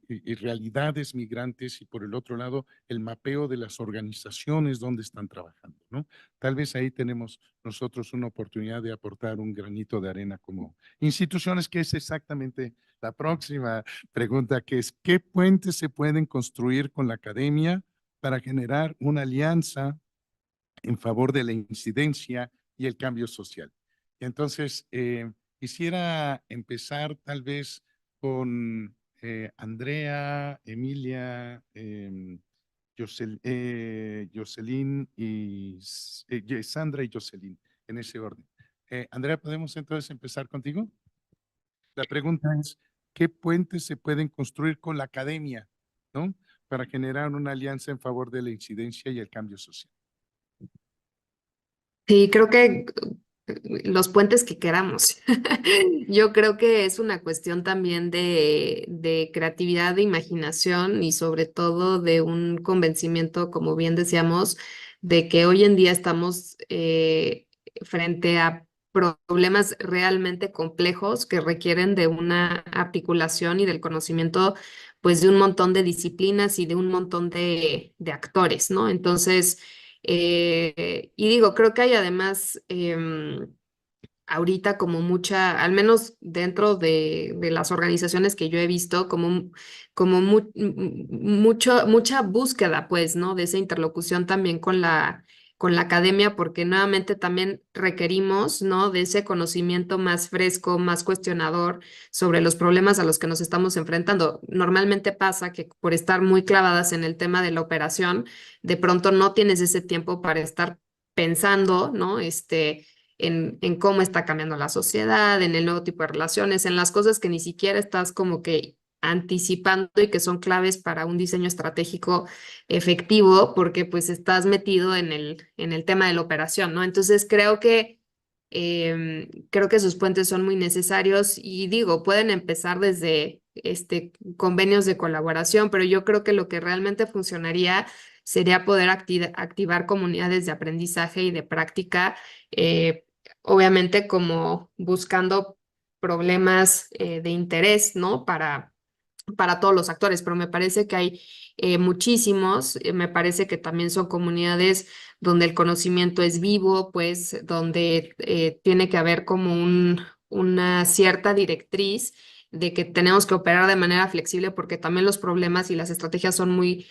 realidades migrantes y por el otro lado el mapeo de las organizaciones donde están trabajando, ¿no? Tal vez ahí tenemos nosotros una oportunidad de aportar un granito de arena como instituciones, que es exactamente la próxima pregunta, que es ¿qué puentes se pueden construir con la academia para generar una alianza en favor de la incidencia y el cambio social? Entonces, quisiera empezar tal vez con Andrea, Emilia, Jocelyn y Sandra y Jocelyn, en ese orden. Andrea, ¿podemos entonces empezar contigo? La pregunta es, ¿qué puentes se pueden construir con la academia, ¿no? Para generar una alianza en favor de la incidencia y el cambio social? Sí, creo que los puentes que queramos. Yo creo que es una cuestión también de creatividad, de imaginación y sobre todo de un convencimiento, como bien decíamos, de que hoy en día estamos frente a problemas realmente complejos que requieren de una articulación y del conocimiento, pues, de un montón de disciplinas y de un montón de actores, ¿no? Entonces, y digo, creo que hay además ahorita como mucha, al menos dentro de las organizaciones que yo he visto, como mucha búsqueda, pues, ¿no? De esa interlocución también con la academia, porque nuevamente también requerimos, ¿no? De ese conocimiento más fresco, más cuestionador sobre los problemas a los que nos estamos enfrentando. Normalmente pasa que por estar muy clavadas en el tema de la operación, de pronto no tienes ese tiempo para estar pensando, ¿no? En cómo está cambiando la sociedad, en el nuevo tipo de relaciones, en las cosas que ni siquiera estás como que anticipando y que son claves para un diseño estratégico efectivo, porque pues estás metido en el tema de la operación, ¿no? Entonces creo que sus puentes son muy necesarios y digo, pueden empezar desde convenios de colaboración, pero yo creo que lo que realmente funcionaría sería poder activar comunidades de aprendizaje y de práctica, obviamente como buscando problemas de interés, ¿no? Para todos los actores, pero me parece que hay muchísimos, me parece que también son comunidades donde el conocimiento es vivo, pues donde tiene que haber como una cierta directriz de que tenemos que operar de manera flexible porque también los problemas y las estrategias son muy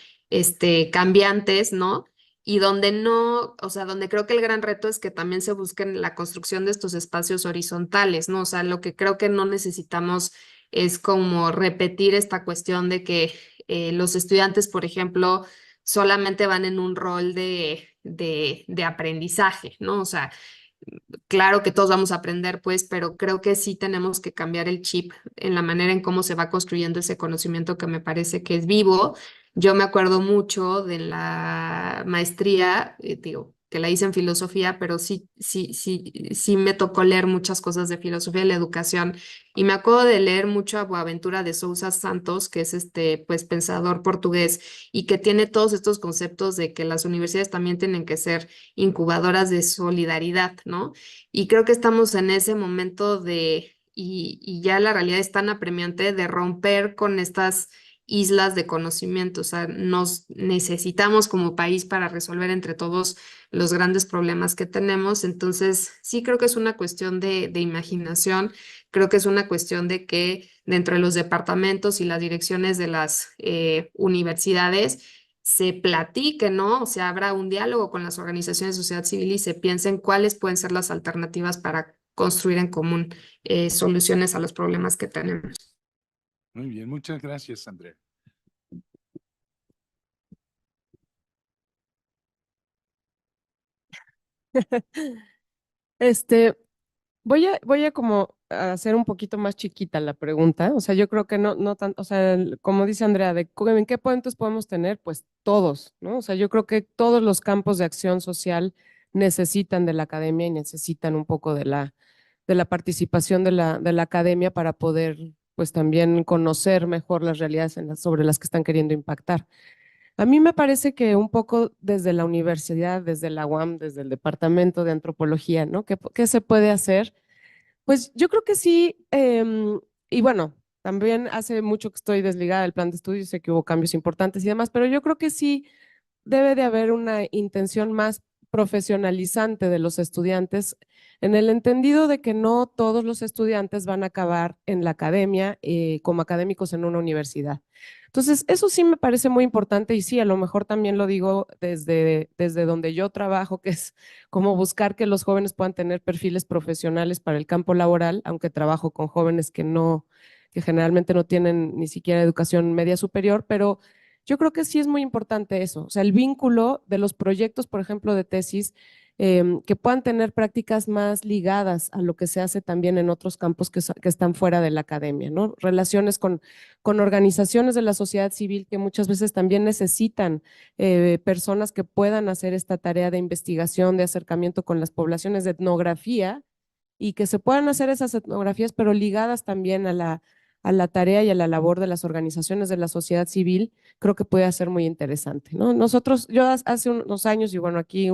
cambiantes, ¿no? Y donde no, o sea, donde creo que el gran reto es que también se busquen la construcción de estos espacios horizontales, ¿no? O sea, lo que creo que no necesitamos es como repetir esta cuestión de que los estudiantes, por ejemplo, solamente van en un rol de aprendizaje, ¿no? O sea, claro que todos vamos a aprender, pues, pero creo que sí tenemos que cambiar el chip en la manera en cómo se va construyendo ese conocimiento que me parece que es vivo. Yo me acuerdo mucho de la maestría, digo, que la hice en filosofía, pero sí me tocó leer muchas cosas de filosofía de la educación y me acuerdo de leer mucho a Boaventura de Sousa Santos, que es pues pensador portugués y que tiene todos estos conceptos de que las universidades también tienen que ser incubadoras de solidaridad, ¿no? Y creo que estamos en ese momento y ya la realidad es tan apremiante de romper con estas islas de conocimiento, o sea, nos necesitamos como país para resolver entre todos los grandes problemas que tenemos. Entonces, sí creo que es una cuestión de imaginación, creo que es una cuestión de que dentro de los departamentos y las direcciones de las universidades se platique, ¿no? O sea, habrá un diálogo con las organizaciones de sociedad civil y se piensen cuáles pueden ser las alternativas para construir en común soluciones a los problemas que tenemos. Muy bien, muchas gracias, Andrea. Este, voy a como a hacer un poquito más chiquita la pregunta. O sea, yo creo que no tanto, o sea, como dice Andrea, ¿en qué puentes podemos tener? Pues todos, ¿no? O sea, yo creo que todos los campos de acción social necesitan de la academia y necesitan un poco de la participación de la academia para poder, pues también conocer mejor las realidades sobre las que están queriendo impactar. A mí me parece que un poco desde la universidad, desde la UAM, desde el Departamento de Antropología, ¿no? ¿Qué se puede hacer? Pues yo creo que sí, y bueno, también hace mucho que estoy desligada del plan de estudios, sé que hubo cambios importantes y demás, pero yo creo que sí debe de haber una intención más profesionalizante de los estudiantes, en el entendido de que no todos los estudiantes van a acabar en la academia como académicos en una universidad. Entonces, eso sí me parece muy importante y sí, a lo mejor también lo digo desde donde yo trabajo, que es como buscar que los jóvenes puedan tener perfiles profesionales para el campo laboral, aunque trabajo con jóvenes que generalmente no tienen ni siquiera educación media superior, pero yo creo que sí es muy importante eso, o sea, el vínculo de los proyectos, por ejemplo, de tesis, que puedan tener prácticas más ligadas a lo que se hace también en otros campos que están fuera de la academia, ¿no? Relaciones con organizaciones de la sociedad civil que muchas veces también necesitan personas que puedan hacer esta tarea de investigación, de acercamiento con las poblaciones, de etnografía, y que se puedan hacer esas etnografías, pero ligadas también a la tarea y a la labor de las organizaciones de la sociedad civil, creo que puede ser muy interesante, ¿no? Nosotros, yo hace unos años, y bueno, aquí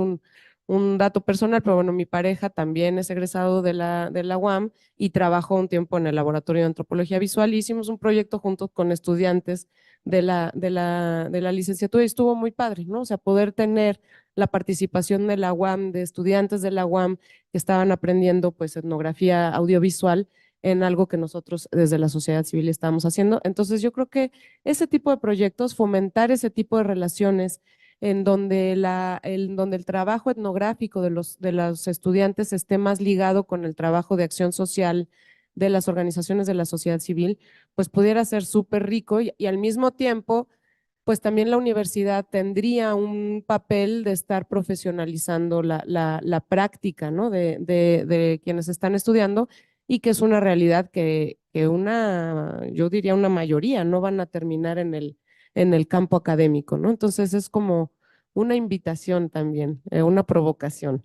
un dato personal, pero bueno, mi pareja también es egresado de la UAM y trabajó un tiempo en el Laboratorio de Antropología Visual y hicimos un proyecto juntos con estudiantes de la licenciatura y estuvo muy padre, ¿no? O sea, poder tener la participación de la UAM, de estudiantes de la UAM que estaban aprendiendo pues etnografía audiovisual en algo que nosotros desde la sociedad civil estamos haciendo. Entonces yo creo que ese tipo de proyectos, fomentar ese tipo de relaciones en donde, donde el trabajo etnográfico de los estudiantes esté más ligado con el trabajo de acción social de las organizaciones de la sociedad civil, pues pudiera ser súper rico y al mismo tiempo pues también la universidad tendría un papel de estar profesionalizando la práctica, ¿no? De quienes están estudiando y que es una realidad que yo diría una mayoría no van a terminar en el campo académico, ¿no? Entonces es como una invitación también, una provocación.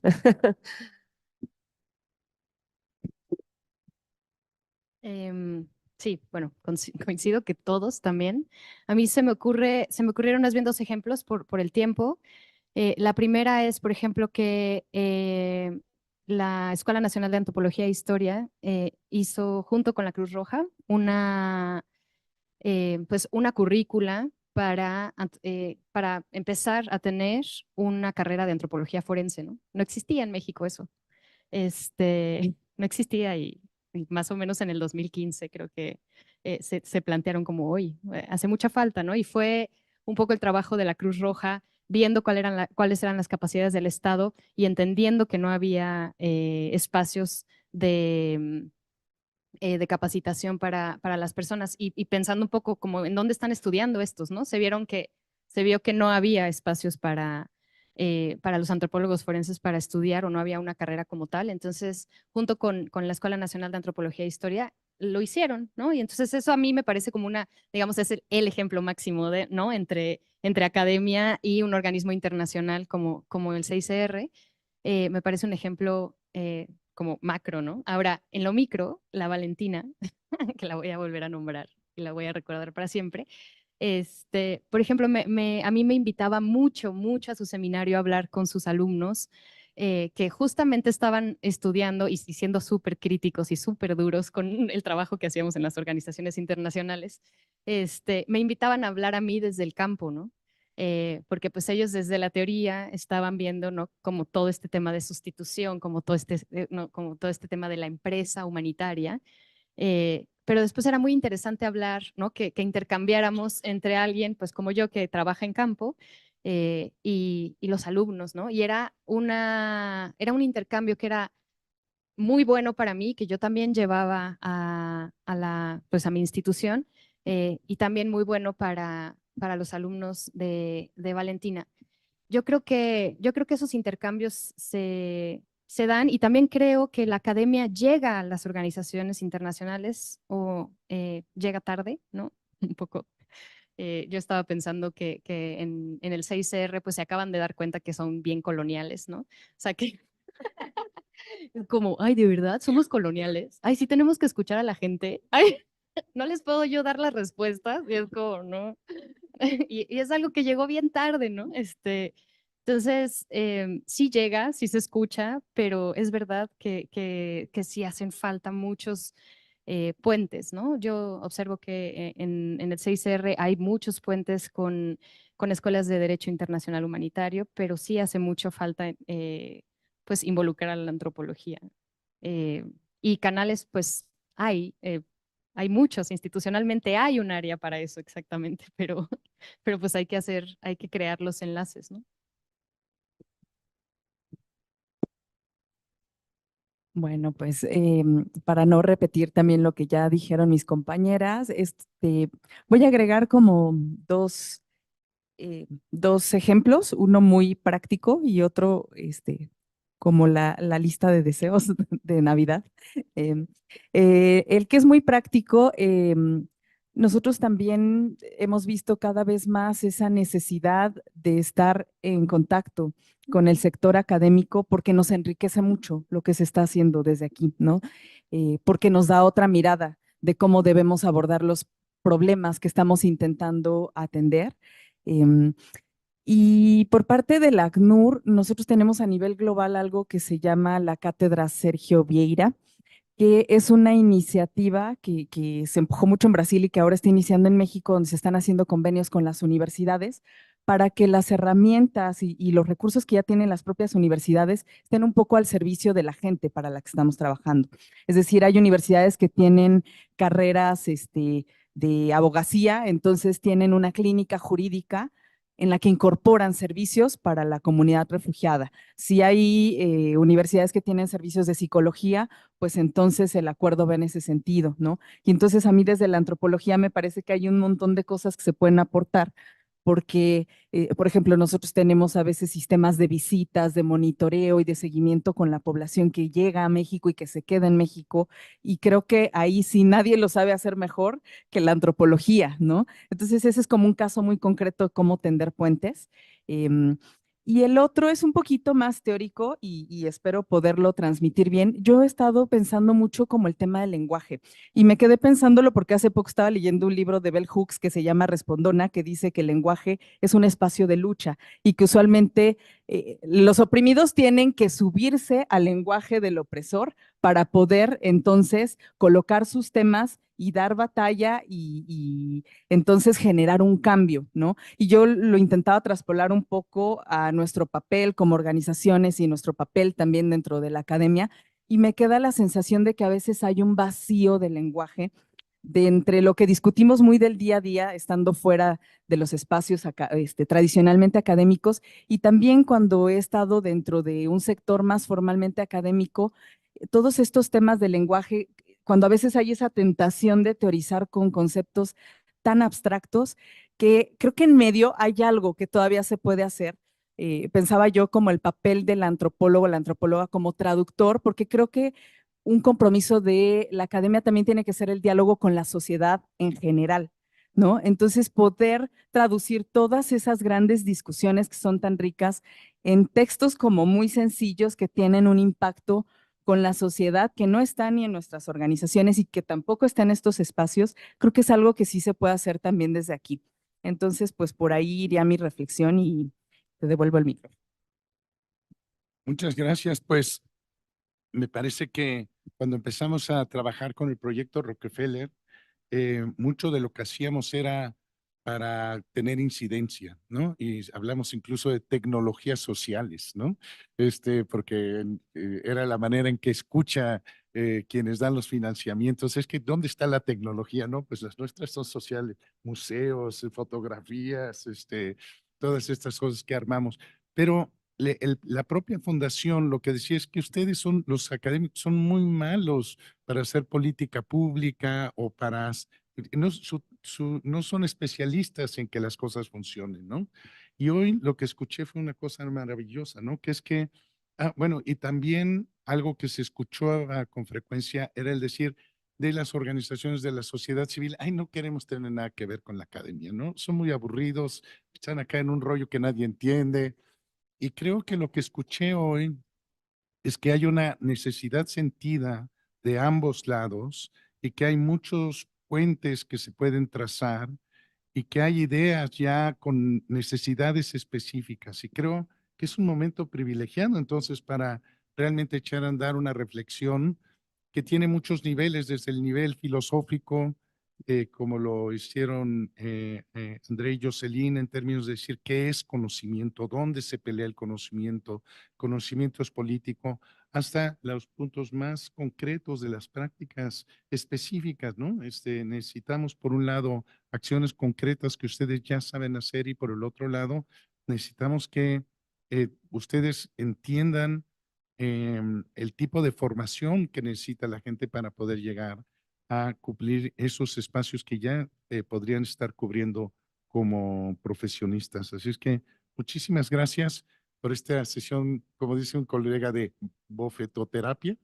Sí, bueno, coincido que todos también. A mí se me ocurrieron más bien dos ejemplos por el tiempo. La primera es, por ejemplo, que la Escuela Nacional de Antropología e Historia hizo junto con la Cruz Roja pues una currícula para empezar a tener una carrera de antropología forense, ¿no? No existía en México eso. No existía y más o menos en el 2015 creo que se plantearon como hoy, hace mucha falta, ¿no? Y fue un poco el trabajo de la Cruz Roja viendo cuáles eran las capacidades del Estado y entendiendo que no había espacios de capacitación para las personas y pensando un poco como en dónde están estudiando estos, ¿no? Se vio que no había espacios para los antropólogos forenses para estudiar o no había una carrera como tal. Entonces, junto con la Escuela Nacional de Antropología e Historia, lo hicieron, ¿no? Y entonces eso a mí me parece como digamos, es el ejemplo máximo ¿no? Entre academia y un organismo internacional como el CICR. Me parece un ejemplo como macro, ¿no? Ahora, en lo micro, la Valentina, que la voy a volver a nombrar y la voy a recordar para siempre, por ejemplo, a mí me invitaba mucho a su seminario a hablar con sus alumnos que justamente estaban estudiando y siendo súper críticos y súper duros con el trabajo que hacíamos en las organizaciones internacionales, me invitaban a hablar a mí desde el campo, ¿no? Porque pues ellos desde la teoría estaban viendo, ¿no? Como todo este tema de sustitución, como ¿no? Como todo este tema de la empresa humanitaria. Pero después era muy interesante hablar, ¿no? Que intercambiáramos entre alguien, pues como yo, que trabaja en campo, y los alumnos, ¿no? Y era un intercambio que era muy bueno para mí, que yo también llevaba pues a mi institución, y también muy bueno para los alumnos de Valentina. Yo creo que esos intercambios se dan, y también creo que la academia llega a las organizaciones internacionales o llega tarde, ¿no? Un poco. Yo estaba pensando que en el 6R pues se acaban de dar cuenta que son bien coloniales, ¿no? O sea que es como, ay, de verdad, somos coloniales. Ay, sí tenemos que escuchar a la gente. Ay, no les puedo yo dar las respuestas. Y es como, no. Y es algo que llegó bien tarde, ¿no? Entonces, sí llega, sí se escucha, pero es verdad que sí hacen falta muchos puentes, ¿no? Yo observo que en el 6R hay muchos puentes con escuelas de Derecho Internacional Humanitario, pero sí hace mucho falta pues involucrar a la antropología. Eh, y canales, pues hay muchos, institucionalmente hay un área para eso exactamente, pero pues hay que crear los enlaces, ¿no? Bueno, pues para no repetir también lo que ya dijeron mis compañeras, voy a agregar como dos ejemplos, uno muy práctico y otro como la lista de deseos de Navidad. Em, el que es muy práctico, nosotros también hemos visto cada vez más esa necesidad de estar en contacto con el sector académico porque nos enriquece mucho lo que se está haciendo desde aquí, ¿no? Porque nos da otra mirada de cómo debemos abordar los problemas que estamos intentando atender. Em, y por parte del ACNUR, nosotros tenemos a nivel global algo que se llama la Cátedra Sergio Vieira, que es una iniciativa que se empujó mucho en Brasil y que ahora está iniciando en México, donde se están haciendo convenios con las universidades para que las herramientas y los recursos que ya tienen las propias universidades estén un poco al servicio de la gente para la que estamos trabajando. Es decir, hay universidades que tienen carreras de abogacía, entonces tienen una clínica jurídica en la que incorporan servicios para la comunidad refugiada. Si hay universidades que tienen servicios de psicología, pues entonces el acuerdo va en ese sentido, ¿no? Y entonces a mí desde la antropología me parece que hay un montón de cosas que se pueden aportar, porque, por ejemplo, nosotros tenemos a veces sistemas de visitas, de monitoreo y de seguimiento con la población que llega a México y que se queda en México, y creo que ahí sí nadie lo sabe hacer mejor que la antropología, ¿no? Entonces ese es como un caso muy concreto de cómo tender puentes. Y el otro es un poquito más teórico y espero poderlo transmitir bien. Yo he estado pensando mucho como el tema del lenguaje y me quedé pensándolo porque hace poco estaba leyendo un libro de Bell Hooks que se llama Respondona, que dice que el lenguaje es un espacio de lucha y que usualmente los oprimidos tienen que subirse al lenguaje del opresor para poder entonces colocar sus temas y dar batalla y entonces generar un cambio, ¿no? Y yo lo intentaba traspolar un poco a nuestro papel como organizaciones y nuestro papel también dentro de la academia, y me queda la sensación de que a veces hay un vacío del lenguaje de entre lo que discutimos muy del día a día, estando fuera de los espacios tradicionalmente académicos, y también cuando he estado dentro de un sector más formalmente académico, todos estos temas del lenguaje, cuando a veces hay esa tentación de teorizar con conceptos tan abstractos, que creo que en medio hay algo que todavía se puede hacer. Pensaba yo como el papel del antropólogo, la antropóloga como traductor, porque creo que un compromiso de la academia también tiene que ser el diálogo con la sociedad en general, ¿no? Entonces, poder traducir todas esas grandes discusiones que son tan ricas en textos como muy sencillos que tienen un impacto con la sociedad que no está ni en nuestras organizaciones y que tampoco está en estos espacios, creo que es algo que sí se puede hacer también desde aquí. Entonces, pues por ahí iría mi reflexión y te devuelvo el micrófono. Muchas gracias. Pues me parece que cuando empezamos a trabajar con el proyecto Rockefeller, mucho de lo que hacíamos era para tener incidencia, ¿no? Y hablamos incluso de tecnologías sociales, ¿no? Porque era la manera en que escucha quienes dan los financiamientos. Es que, ¿dónde está la tecnología, no? Pues las nuestras son sociales, museos, fotografías, todas estas cosas que armamos. Pero la propia fundación lo que decía es que ustedes son, los académicos, son muy malos para hacer política pública o para no, no son especialistas en que las cosas funcionen, ¿no? Y hoy lo que escuché fue una cosa maravillosa, ¿no? Que es que, bueno, y también algo que se escuchó con frecuencia era el decir de las organizaciones de la sociedad civil, ay, no queremos tener nada que ver con la academia, ¿no? Son muy aburridos, están acá en un rollo que nadie entiende. Y creo que lo que escuché hoy es que hay una necesidad sentida de ambos lados y que hay muchos puentes que se pueden trazar y que hay ideas ya con necesidades específicas. Y creo que es un momento privilegiado entonces para realmente echar a andar una reflexión que tiene muchos niveles, desde el nivel filosófico, como lo hicieron André y Jocelyn, en términos de decir qué es conocimiento, dónde se pelea el conocimiento, conocimiento es político, hasta los puntos más concretos de las prácticas específicas, ¿no? Necesitamos, por un lado, acciones concretas que ustedes ya saben hacer y por el otro lado, necesitamos que ustedes entiendan el tipo de formación que necesita la gente para poder llegar a cumplir esos espacios que ya podrían estar cubriendo como profesionistas. Así es que muchísimas gracias por esta sesión, como dice un colega, de bofetoterapia,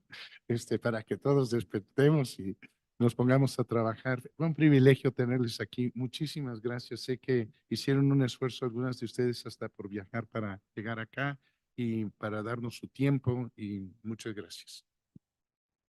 para que todos despertemos y nos pongamos a trabajar. Fue un privilegio tenerles aquí. Muchísimas gracias. Sé que hicieron un esfuerzo algunas de ustedes hasta por viajar para llegar acá y para darnos su tiempo y muchas gracias.